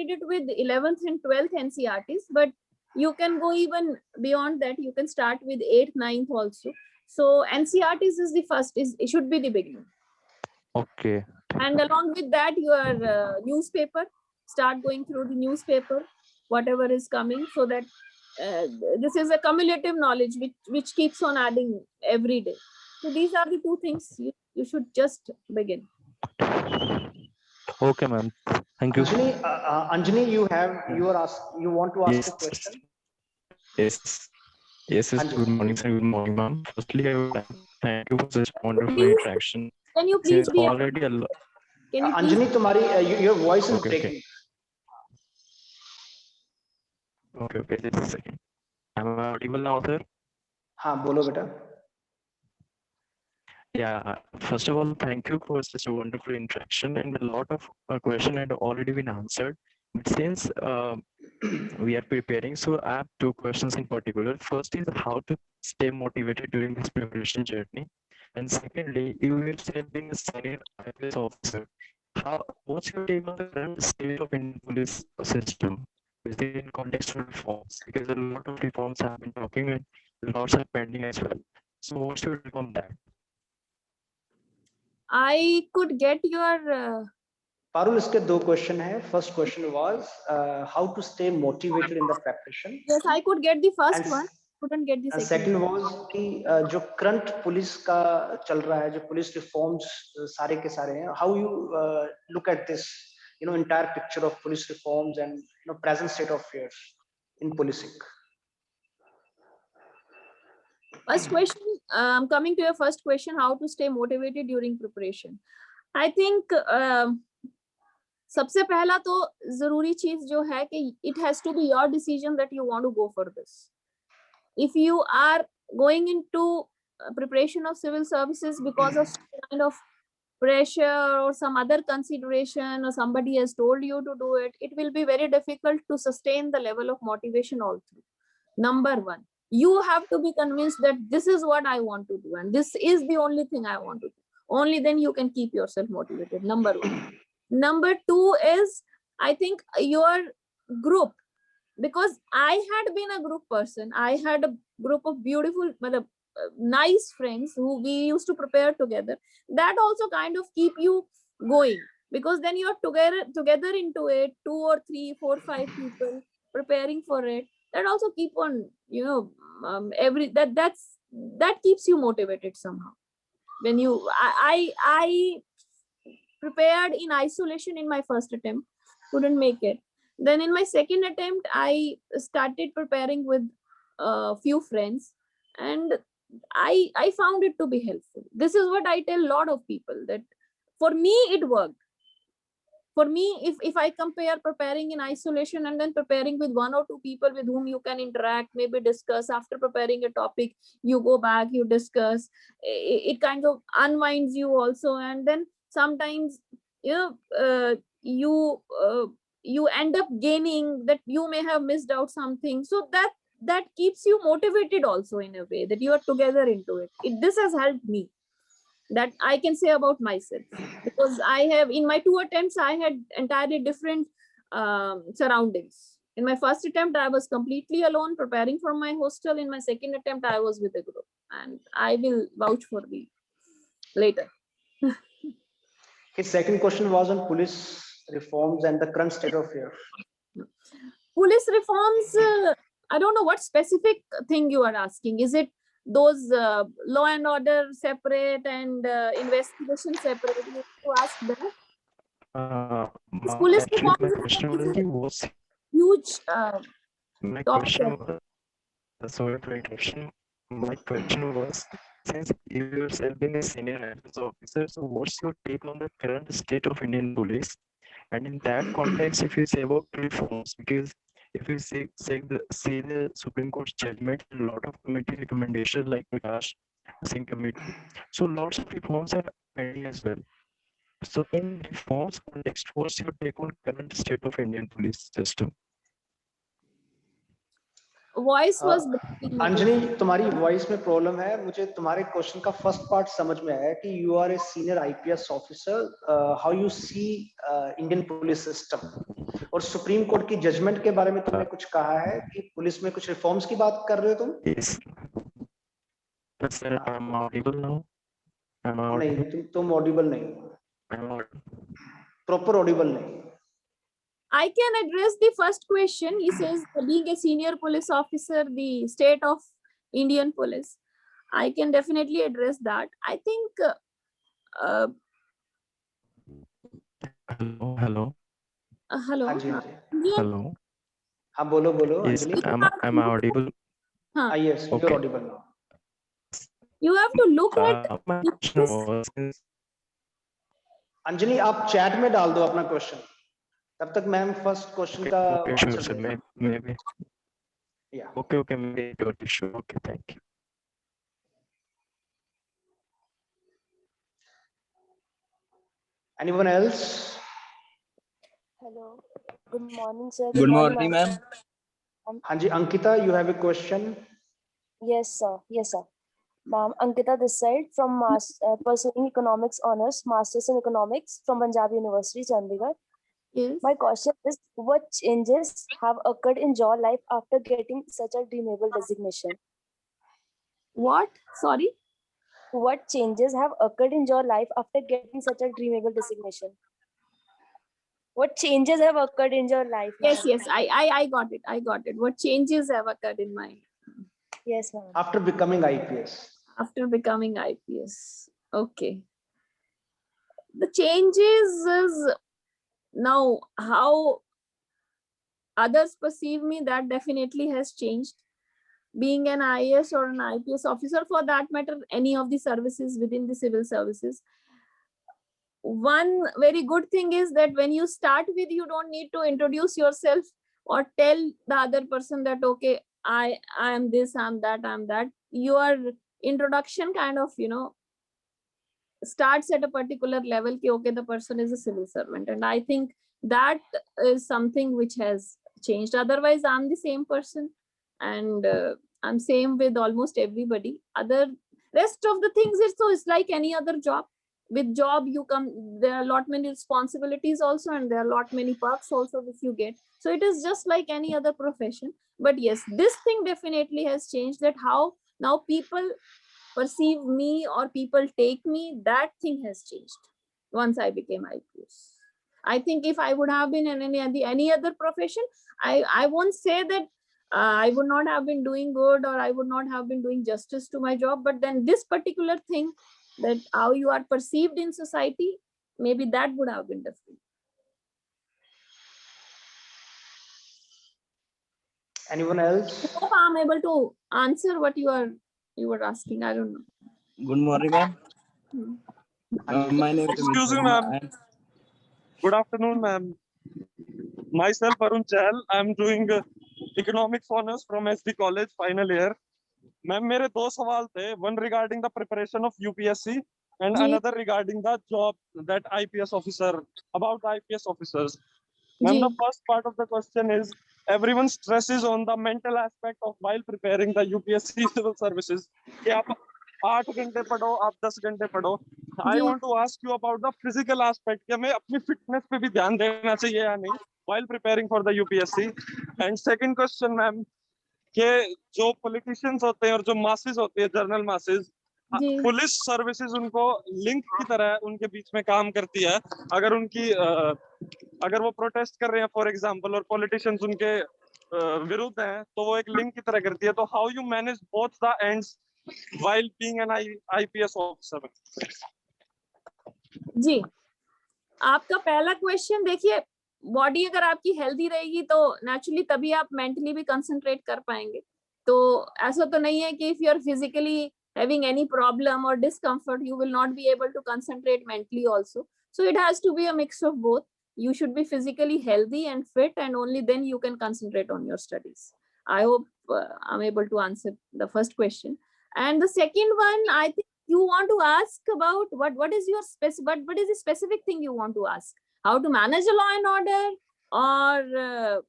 it with 11th and 12th NCERTs, but you can go even beyond that. You can start with 8th, 9th also. So NCERTs is the first, it should be the beginning. Okay. And along with that, your newspaper, start going through the newspaper, whatever is coming, so that this is a cumulative knowledge which keeps on adding every day. So these are the two things you should just begin. Okay, ma'am. Thank you. Anjani, you want to ask a question? Yes. Good morning, sir. Good morning, ma'am. Firstly, I would like to thank you for such wonderful interaction. Can you please be already a lot. Anjani, tumhari your voice is breaking. Okay, just a second. Am I audible now, sir? हाँ बोलो बेटा. Yeah, first of all, thank you for such a wonderful interaction, and a lot of questions had already been answered. But since we are preparing, so I have two questions in particular. First is how to stay motivated during this preparation journey, and secondly, you yourself being a senior IPS officer, what's your take on the current state of Indian police system within context of reforms? Because a lot of reforms have been talking and lots are pending as well. So what's your take on that? I could get your Parul, इसके दो question है. First question was how to stay motivated in the preparation. yes, I could get the first And one, couldn't get the second. second was कि जो current police का चल रहा है, जो पुलिस रिफॉर्म्स सारे के सारे हैं, how you look at this, entire picture of police reforms and present state of affairs in policing. First question, coming to your first question, how to stay motivated during preparation. I think सबसे पहला तो जरूरी चीज जो है कि it has to be your decision that you want to go for this. If you are going into preparation of civil services because of some kind of pressure or some other consideration or somebody has told you to do it, it will be very difficult to sustain the level of motivation all through. Number one, you have to be convinced that this is what I want to do and this is the only thing I want to do. Only then you can keep yourself motivated. Number one. Number two is, I think, your group, because I had been a group person. I had a group of beautiful, nice friends who we used to prepare together. That also kind of keep you going, because then you're together into it, 2 or 3, 4, 5 people preparing for it. That also keep on, that keeps you motivated somehow. When I prepared in isolation in my first attempt, couldn't make it. Then in my second attempt, I started preparing with a few friends, and I found it to be helpful. This is what I tell a lot of people, that for me it worked. For me, if I compare preparing in isolation and then preparing with 1 or 2 people with whom you can interact, maybe discuss after preparing a topic, you go back, you discuss, it kind of unwinds you also. And then sometimes, you end up gaining that you may have missed out something. So that keeps you motivated also in a way, that you are together into it. This has helped me. That I can say about myself, because I have, in my 2 attempts, I had entirely different surroundings. In my first attempt, I was completely alone preparing for my hostel. In my second attempt, I was with a group, and I will vouch for the later. His second question was on police reforms and the current state of affairs. Police reforms, I don't know what specific thing you are asking. Is it those law and order separate and investigation separate? You have to ask that. Police Actually, my reforms question was huge my topic. question was, sorry for interruption. My question was, since you yourself being a senior IPS officer, so what's your take on the current state of Indian police? And in that context, if you say about reforms, because if you see the Supreme Court's judgment, a lot of committee recommendations like Prakash Singh committee, so lots of reforms are pending as well. So in reforms context, what's your take on current state of Indian police system? Voice was Anjali, तुम्हारी voice में problem है. मुझे तुम्हारे question का first part समझ में आया कि you are a senior IPS officer, how you see Indian police system, और सुप्रीम कोर्ट की जजमेंट के बारे में तुमने कुछ कहा है कि पुलिस में कुछ रिफॉर्म्स की बात कर रहे हो तुम. Yes. Sir, I'm audible now. नहीं, तुम ऑडिबल नहीं, प्रॉपर ऑडिबल नहीं. I can address the first question. He says, being a senior police officer, the state of Indian police, I can definitely address that. I think Hello. Hello. Hello. हाँ, बोलो Yes, Anjali. am I audible? Yes, Okay. you're audible now. You have to look at my question was, Anjali, आप chat में डाल दो अपना question, तब तक ma'am first question का okay, sure, sir. Maybe. Yeah. Okay, maybe got issue. Okay, thank you. Anyone else? Hello. Good morning, sir. Good morning, ma'am. Hanji, Ankita, you have a question? Yes, sir. Yes, sir. Ma'am, Ankita this side from pursuing economics honors, masters in economics from Punjab University, Chandigarh. Yes. My question is, what changes have occurred in your life after getting such a dreamable designation? What? Sorry? What changes have occurred in your life after getting such a dreamable designation? What changes have occurred in your life? Yes, yes, I got it. I got it. What changes have occurred in my Yes, ma'am. After becoming IPS. After becoming IPS? Okay. The changes is now how others perceive me, that definitely has changed. Being an IAS or an IPS officer, for that matter, any of the services within the civil services, one very good thing is that when you start with, you don't need to introduce yourself or tell the other person that, okay, I am this, I'm that, I'm that. Your introduction kind of, starts at a particular level. Okay, the person is a civil servant. And I think that is something which has changed. Otherwise, I'm the same person, and I'm same with almost everybody. Other rest of the things is, so it's like any other job. With job, you come, there are a lot many responsibilities also, and there are a lot many perks also which you get. So it is just like any other profession. But yes, this thing definitely has changed, that how now people perceive me or people take me, that thing has changed once I became IPS. I think if I would have been in any other profession, I won't say that I would not have been doing good or I would not have been doing justice to my job. But then this particular thing, that how you are perceived in society, maybe that would have been different. Anyone else? I hope I'm able to answer what you were asking. I don't know. Good morning, ma'am. My name is Excuse me, ma'am. Good afternoon, ma'am. Myself, Arun Chahal. I'm doing economics honors from SD College, final year. Ma'am, मेरे दो सवाल थे. One regarding the preparation of UPSC and another regarding the job that IPS officer, about IPS officers. Ma'am, the first part of the question is, everyone stresses on the mental aspect of while preparing the UPSC civil services. कि आप 8 घंटे पढ़ो, आप 10 घंटे पढ़ो. I want to ask you about the physical aspect. कि हमें अपनी fitness पे भी ध्यान देना चाहिए या नहीं while preparing for the UPSC. And second question, ma'am, कि जो politicians होते हैं और जो masses होते हैं, journal masses, पुलिस सर्विसेज उनको लिंक की तरह उनके बीच में काम करती है. अगर उनकी अगर वो प्रोटेस्ट कर रहे हैं फॉर एग्जांपल और पॉलिटिशियंस उनके विरुद्ध हैं, तो वो एक लिंक की तरह करती है. तो how you manage both the ends while being an IPS officer? जी, आपका पहला क्वेश्चन, देखिए, बॉडी अगर आपकी हेल्दी रहेगी तो नेचुरली तभी आप मेंटली भी कंसंट्रेट कर पाएंगे. तो ऐसा तो नहीं है कि if you are physically having any problem or discomfort, you will not be able to concentrate mentally also. So it has to be a mix of both. You should be physically healthy and fit, and only then you can concentrate on your studies. I hope I'm able to answer the first question. And the second one, I think you want to ask about what is your what is the specific thing you want to ask? How to manage a law and order, or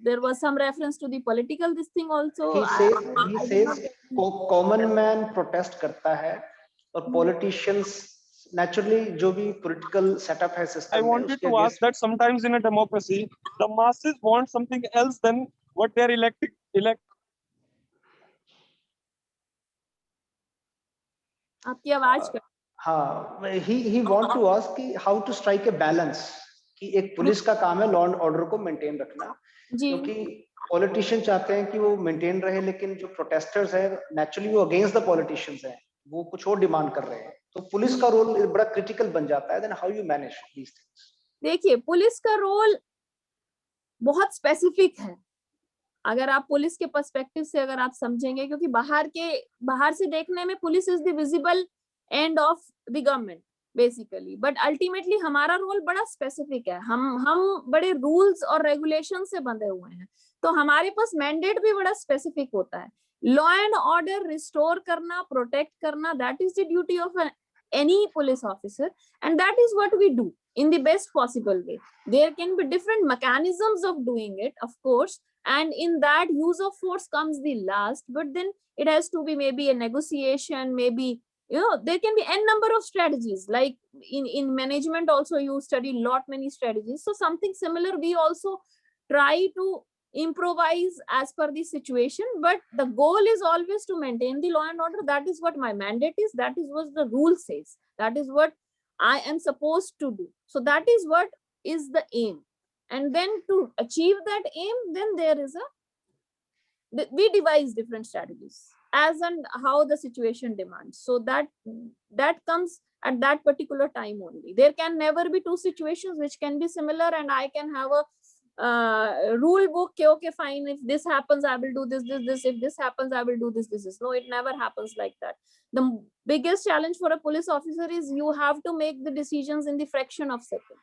there was some reference to the political this thing also. He says common man protest करता है और politicians naturally जो भी political setup है system. I wanted to ask that sometimes in a democracy the masses want something else than what they are elect. आपकी आवाज हाँ, he want to ask कि how to strike a balance, कि एक police का काम है लॉ एंड ऑर्डर को मेंटेन रखना, क्योंकि पॉलिटिशियन चाहते हैं कि वो मेंटेन रहे, लेकिन जो प्रोटेस्टर्स हैं नेचुरली वो अगेंस्ट द पॉलिटिशियंस हैं, वो कुछ और डिमांड कर रहे हैं. तो पुलिस का रोल बड़ा क्रिटिकल बन जाता है. Then how you manage these things? देखिए, पुलिस का रोल बहुत स्पेसिफिक है. अगर आप पुलिस के पर्सपेक्टिव से अगर आप समझेंगे, क्योंकि बाहर से देखने में police is the visible end of the government basically, but ultimately हमारा रोल बड़ा स्पेसिफिक है. हम बड़े रूल्स और रेगुलेशन से बंधे हुए हैं, तो हमारे पास मैंडेट भी बड़ा स्पेसिफिक होता है. लॉ एंड ऑर्डर रिस्टोर करना, प्रोटेक्ट करना, that is the duty of any police officer, and that is what we do. in the best possible way. There can be different mechanisms of doing it, of course, and in that use of force comes the last, but then it has to be maybe a negotiation, maybe, you know, there can be n number of strategies. Like in management also you study many strategies. So something similar we also try to improvise as per the situation, but the goal is always to maintain the law and order. That is what my mandate is, that is what the rule says, that is what I am supposed to do. So that is what is the aim. And then to achieve that aim, then there is we devise different strategies as and how the situation demands. So that comes at that particular time only. There can never be two situations which can be similar and I can have a rule book. Okay, fine, if this happens I will do this, if this happens I will do this. No, it never happens like that. The biggest challenge for a police officer is you have to make the decisions in the fraction of second.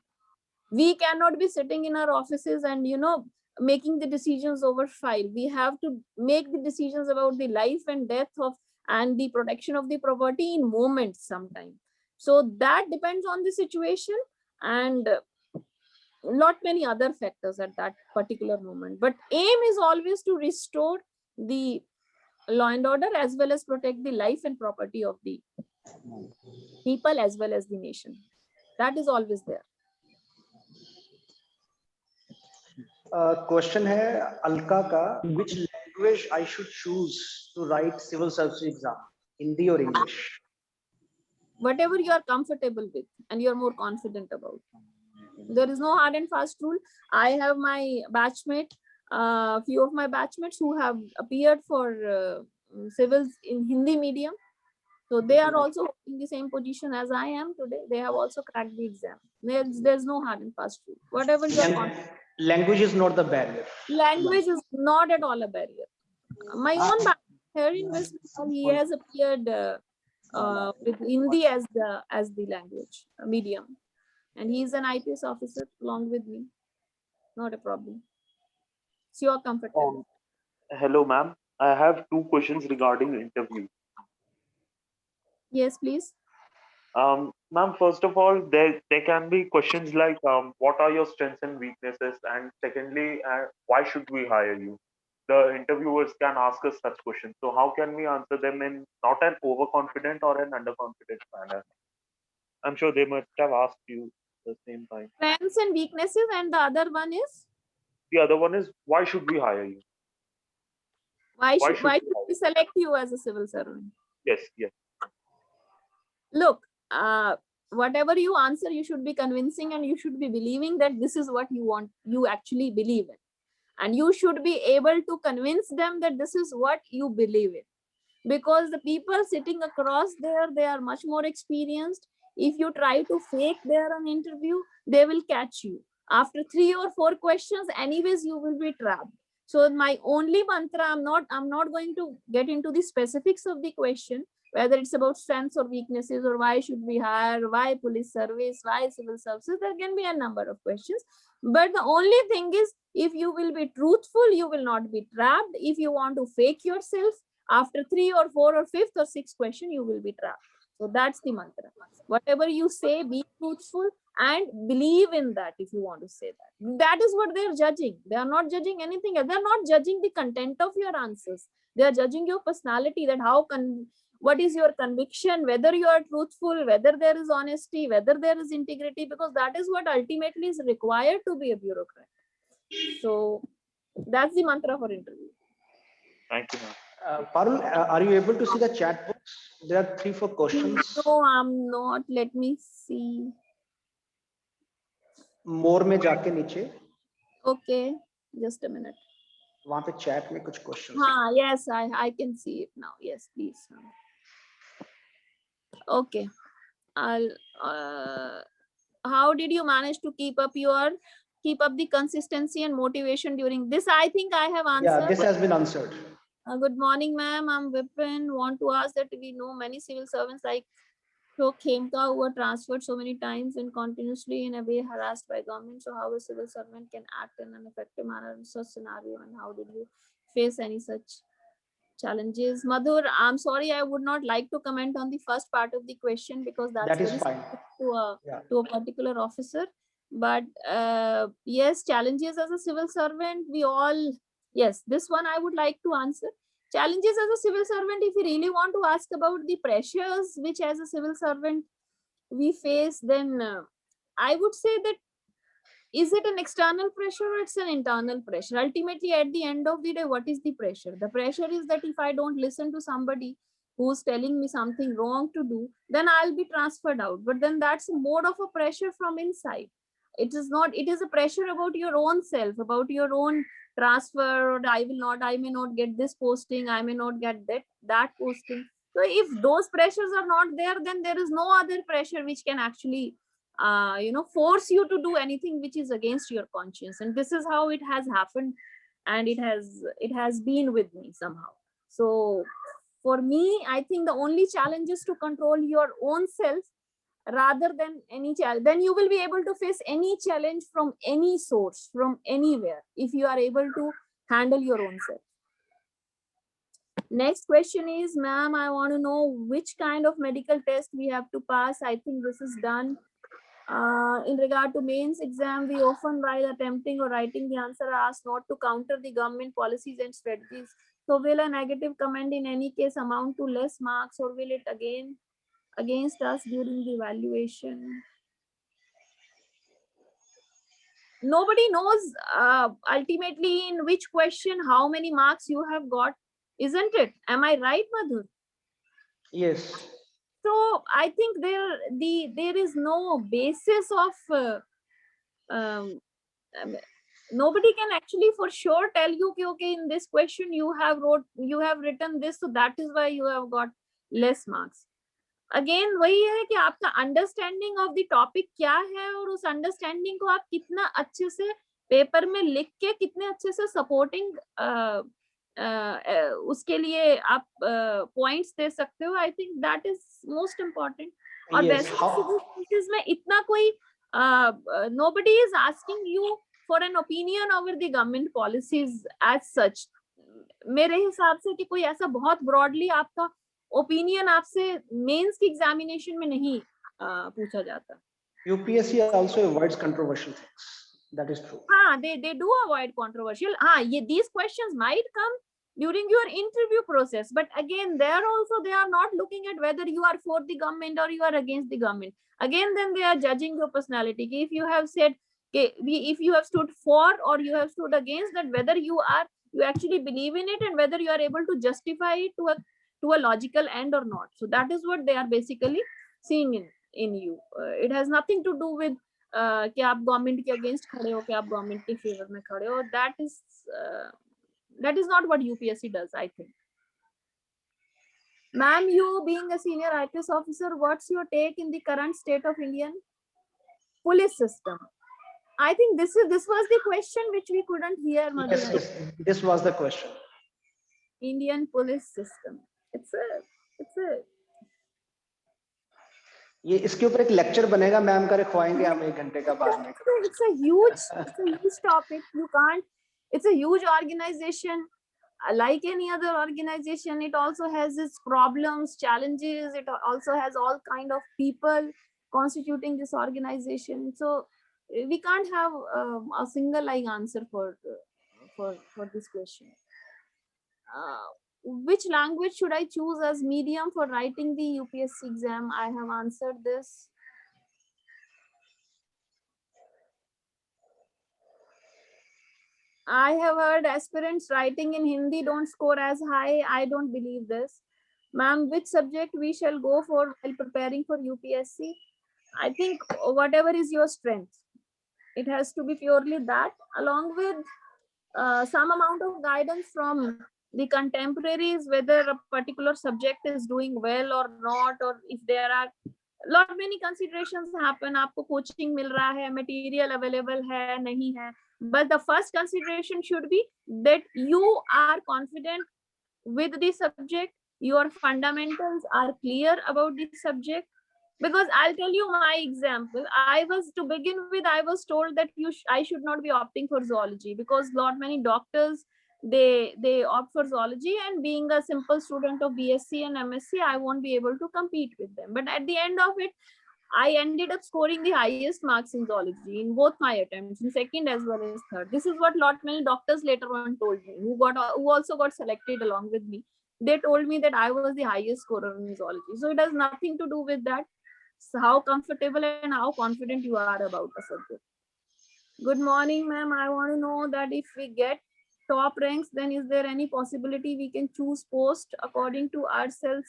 We cannot be sitting in our offices and, you know, making the decisions over file. We have to make the decisions about the life and death of and the protection of the property in moments sometimes. So that depends on the situation and not many other factors at that particular moment. But aim is always to restore the law and order as well as protect the life and property of the people as well as the nation. That is always there. Question hai Alka ka, which language I should choose to write civil service exam, Hindi or English? Whatever you are comfortable with and you're more confident about. There is no hard and fast rule. I have my batchmate, few of my batchmates who have appeared for civils in Hindi medium. So they are also in the same position as I am today. They have also cracked the exam. There's no hard and fast rule. Whatever you are confident. Language is not the barrier. Language is not at all a barrier. My own batchmate here in West Bengal, he has appeared with Hindi as the language medium. And he is an IPS officer along with me. Not a problem. So you are comfortable. Hello, ma'am. I have 2 questions regarding interview. Yes, please. Ma'am, first of all, there can be questions like, what are your strengths and weaknesses? And secondly, why should we hire you? The interviewers can ask us such questions. So how can we answer them in not an overconfident or an underconfident manner? I'm sure they must have asked you at the same time. Strengths and weaknesses, and the other one is? The other one is, why should we hire you? Why should we select you as a civil servant? Yes, yes. Look, whatever you answer, you should be convincing and you should be believing that this is what you want, you actually believe in. And you should be able to convince them that this is what you believe in. Because the people sitting across there, they are much more experienced. If you try to fake there an interview, they will catch you. After 3 or 4 questions, anyways, you will be trapped. So my only mantra, I'm not going to get into the specifics of the question, whether it's about strengths or weaknesses or why should we hire, why police service, why civil services. There can be a number of questions. But the only thing is, if you will be truthful, you will not be trapped. If you want to fake yourself, after 3 or 4 or 5th or 6th question, you will be trapped. So that's the mantra. Whatever you say, be truthful and believe in that if you want to say that. That is what they're judging. They are not judging anything. They're not judging the content of your answers. They are judging your personality, that what is your conviction, whether you are truthful, whether there is honesty, whether there is integrity, because that is what ultimately is required to be a bureaucrat. So that's the mantra for interview. Thank you, ma'am. Parul, are you able to see the chat box? There are 3-4 questions. No, I'm not. Let me see. More में जाके नीचे. Okay, just a minute. वहाँ पे chat में कुछ questions. Yes, I can see it now. Yes, please. Okay. How did you manage to keep up the consistency and motivation during this? I think I have answered. Yeah, this has been answered. Good morning, ma'am. I'm Vipin. Want to ask that we know many civil servants like Khemka who were transferred so many times and continuously in a way harassed by government. So how a civil servant can act in an effective manner in such scenario, and how did you face any such challenges? Madhur, I'm sorry, I would not like to comment on the first part of the question because that's that is fine. to a particular officer. But yes, challenges as a civil servant, we all, yes, this one I would like to answer. Challenges as a civil servant, if you really want to ask about the pressures which as a civil servant we face, then I would say that, is it an external pressure or it's an internal pressure? Ultimately, at the end of the day, what is the pressure? The pressure is that if I don't listen to somebody who's telling me something wrong to do, then I'll be transferred out. But then that's a mode of a pressure from inside. It is not, it is a pressure about your own self, about your own transfer, or I may not get this posting, I may not get that posting. So if those pressures are not there, then there is no other pressure which can actually force you to do anything which is against your conscience. And this is how it has happened, and it has been with me somehow. So for me, I think the only challenge is to control your own self rather than any challenge. Then you will be able to face any challenge from any source, from anywhere, if you are able to handle your own self. Next question is, ma'am, I want to know which kind of medical test we have to pass. I think this is done. In regard to mains exam, we often, while attempting or writing the answer, are asked not to counter the government policies and strategies. So will a negative comment in any case amount to less marks, or will it again against us during the evaluation? Nobody knows ultimately in which question how many marks you have got, isn't it? Am I right, Madhur? Yes. So I think there is no basis of nobody can actually for sure tell you, okay, in this question you have written this, so that is why you have got less marks. Again वही है कि आपका understanding of the topic क्या है, और उस understanding को आप कितना अच्छे से पेपर में लिख के कितने अच्छे से सपोर्टिंग उसके लिए आप पॉइंट्स दे सकते हो. I think that is most important. और वैसे में इतना कोई nobody is asking you for an opinion over the government policies as such. मेरे हिसाब से कि कोई ऐसा बहुत ब्रॉडली आपका ओपिनियन आपसे मेंस की एग्जामिनेशन में नहीं पूछा जाता. UPSC also avoids controversial things. That is true. हाँ, they do avoid controversial. हाँ, these questions might come during your interview process, but again, there also they are not looking at whether you are for the government or you are against the government. Again, then they are judging your personality. If you have said, if you have stood for or you have stood against, that whether you actually believe in it and whether you are able to justify it to a logical end or not. So that is what they are basically seeing in you. It has nothing to do with कि आप government के against खड़े हो, कि आप government के favour में खड़े हो. That is not what UPSC does, I think. Ma'am, you being a senior IPS officer, what's your take in the current state of Indian police system? I think this was the question which we couldn't hear. Yes, this was the question. Indian police system. It's a ये इसके ऊपर एक lecture बनेगा, ma'am का रखवाएंगे हम 1 घंटे का बाद में. It's a huge topic. You can't. It's a huge organization. Like any other organization, it also has its problems, challenges. It also has all kind of people constituting this organization. So we can't have a single answer for this question. Which language should I choose as medium for writing the UPSC exam? I have answered this. I have heard aspirants writing in Hindi don't score as high. I don't believe this. Ma'am, which subject we shall go for while preparing for UPSC? I think whatever is your strength. It has to be purely that, along with some amount of guidance from the contemporaries, whether a particular subject is doing well or not, or if there are many considerations happen. आपको coaching मिल रहा है, material available है, नहीं है. But the first consideration should be that you are confident with the subject, your fundamentals are clear about the subject. Because I'll tell you my example. I was told that I should not be opting for zoology, because many doctors they opt for zoology, and being a simple student of BSc and MSc, I won't be able to compete with them. But at the end of it, I ended up scoring the highest marks in zoology in both my attempts, in second as well as third. This is what lot many doctors later on told me, who also got selected along with me. They told me that I was the highest scorer in zoology. So it has nothing to do with that. So how comfortable and how confident you are about a subject. Good morning, ma'am. I want to know that if we get top ranks, then is there any possibility we can choose post according to ourselves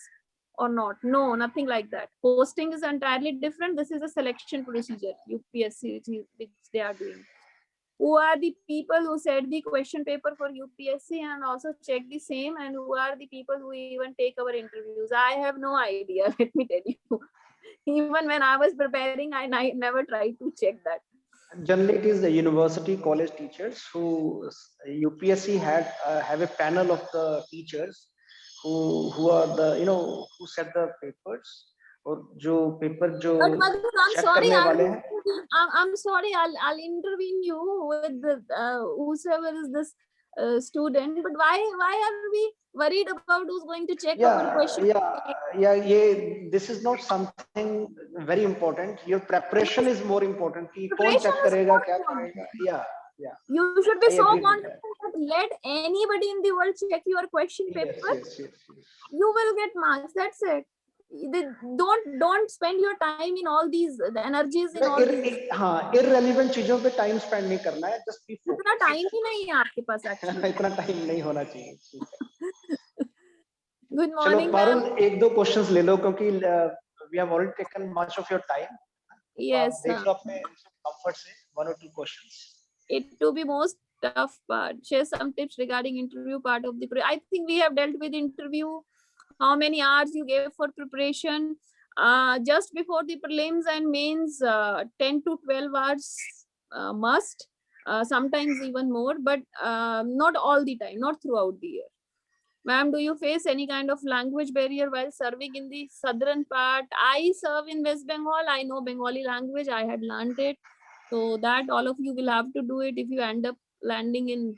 or not? No, nothing like that. Posting is entirely different. This is a selection procedure, UPSC, which they are doing. Who are the people who set the question paper for UPSC and also check the same, and who are the people who even take our interviews? I have no idea, let me tell you. Even when I was preparing, I never tried to check that. Generally, it is the university college teachers who UPSC had have a panel of the teachers who are the who set the papers और जो paper जो But Madhu, I'm check sorry, करने वाले हैं. I'm sorry, I'll intervene you with the whosoever is this student. But why are we worried about who's going to check our question? This is not something very important. Your preparation is more important. कि कौन Preparation check is करेगा more क्या important. करेगा. Yeah. You should be I so agree with confident that let anybody in the world check your question paper. Yes. You will get marks. That's it. Don't spend your time in all these energies in all these. हाँ, irrelevant चीजों पे time spend नहीं करना है. Just be focused. इतना time ही नहीं है आपके पास actually. इतना time नहीं होना चाहिए. Good चलो morning, पारुल ma'am. एक दो questions ले लो क्योंकि we have already taken much of your time. Yes. देख लो अपने comfort से 1 or 2 questions. It to be most tough part. Share some tips regarding interview part of the. I think we have dealt with interview. How many hours you gave for preparation? Just before the prelims and mains, 10 to 12 hours must. Sometimes even more, but not all the time, not throughout the year. Ma'am, do you face any kind of language barrier while serving in the southern part? I serve in West Bengal. I know Bengali language. I had learned it. So that all of you will have to do it if you end up landing in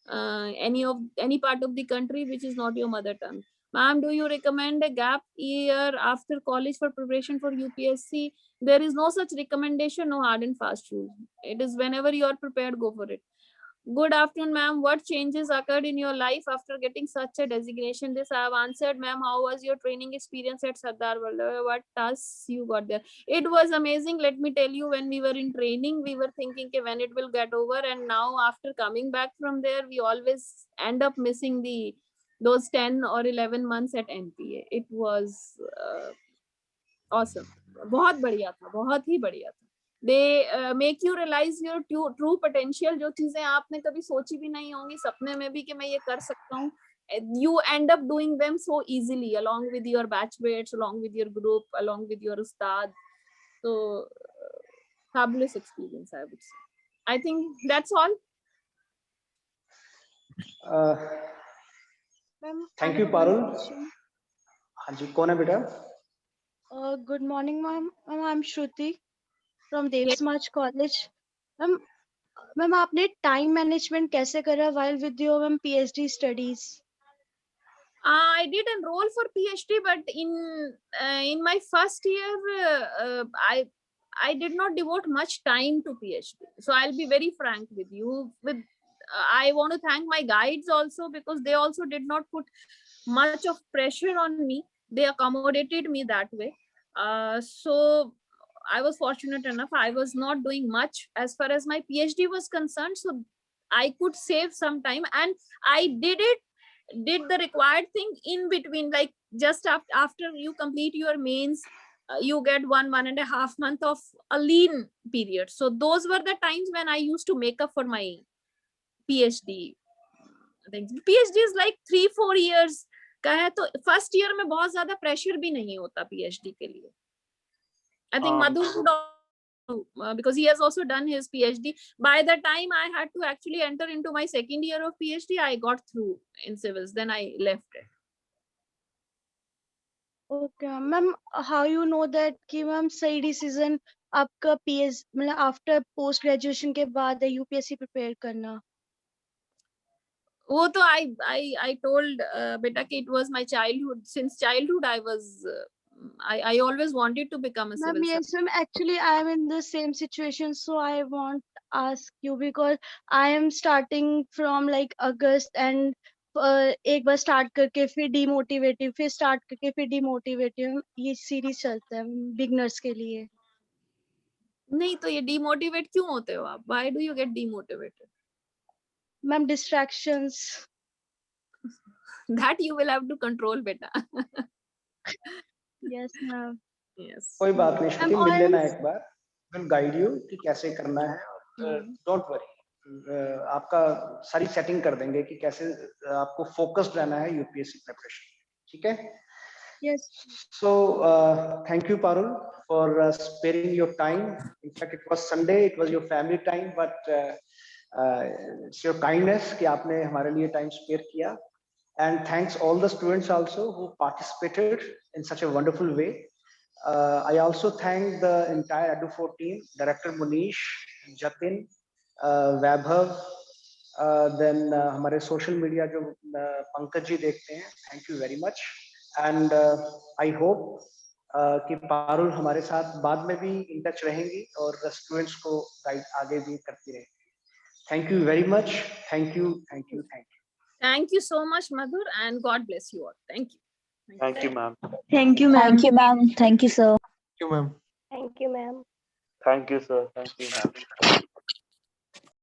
any part of the country which is not your mother tongue. Ma'am, do you recommend a gap year after college for preparation for UPSC? There is no such recommendation, no hard and fast rule. It is whenever you are prepared, go for it. Good afternoon, ma'am. What changes occurred in your life after getting such a designation? This I have answered, ma'am. How was your training experience at Sardar Vallabhbhai? What tasks you got there? It was amazing. Let me tell you, when we were in training, we were thinking when it will get over. And now after coming back from there, we always end up missing those 10 or 11 months at NPA. It was awesome. बहुत बढ़िया था, बहुत ही बढ़िया था. They make you realize your true potential. जो चीजें आपने कभी सोची भी नहीं होंगी सपने में भी कि मैं ये कर सकता हूँ. You end up doing them so easily along with your batchmates, along with your group, along with your ustad. So fabulous experience, I would say. I think that's all. Thank you, Parul. हाँ जी, कौन है बेटा? Good morning, ma'am. I'm Shruti from Devsmaj College. Ma'am, आपने time management कैसे करा while with your PhD studies? I did enroll for PhD, but in my first year, I did not devote much time to PhD. So I'll be very frank with you. I want to thank my guides also, because they also did not put much of pressure on me. They accommodated me that way. So I was fortunate enough. I was not doing much as far as my PhD was concerned. So I could save some time, and I did the required thing in between, like just after you complete your mains, you get 1.5 months of a lean period. So those were the times when I used to make up for my PhD. PhD is like 3-4 years का है, तो first year में बहुत ज्यादा pressure भी नहीं होता PhD के लिए. I think Madhu would, because he has also done his PhD. By the time I had to actually enter into my second year of PhD, I got through in civils. Then I left it. Okay, ma'am. How you know that कि ma'am सही decision आपका PhD मतलब after post graduation के बाद UPSC prepare करना? वो तो I told बेटा कि it was my childhood. Since childhood I was I always wanted to become a Ma'am, civil servant. yes, ma'am. Actually, I am in the same situation, so I want to ask you because I am starting from like August and एक बार start करके फिर demotivative, फिर start करके फिर demotivative, ये series चलता है beginners के लिए. नहीं तो ये demotivate क्यों होते हो आप? Why do you get demotivated? Ma'am, distractions. That you will have to control, beta. Yes, ma'am. Yes. कोई बात नहीं श्रुति, Ma'am, मिल लेना और- एक बार, विल गाइड यू कि कैसे करना है. डोंट वरी, आपका सारी सेटिंग कर देंगे कि कैसे आपको फोकस्ड रहना है यूपीएससी प्रिपरेशन. ठीक है? Yes. So thank you Parul for sparing your time. In fact it was Sunday, it was your family time, but it's your kindness कि आपने हमारे लिए time spare किया. And thanks all the students also who participated in such a wonderful way. I also thank the entire Edu4 team, Director Munish, Jatin, Vaibhav, then हमारे social media जो पंकज जी देखते हैं, thank you very much. And I hope कि पारुल हमारे साथ बाद में भी in touch रहेंगी और students को guide आगे भी करती रहेंगी. Thank you very much. Thank you, thank you, thank you. Thank you so much, Madhur, and God bless you all. Thank you. Thank you, ma'am. Thank you, ma'am. Thank you, ma'am. Thank you, sir. Thank you, ma'am. Thank you, ma'am. Thank you, sir. Thank you, ma'am.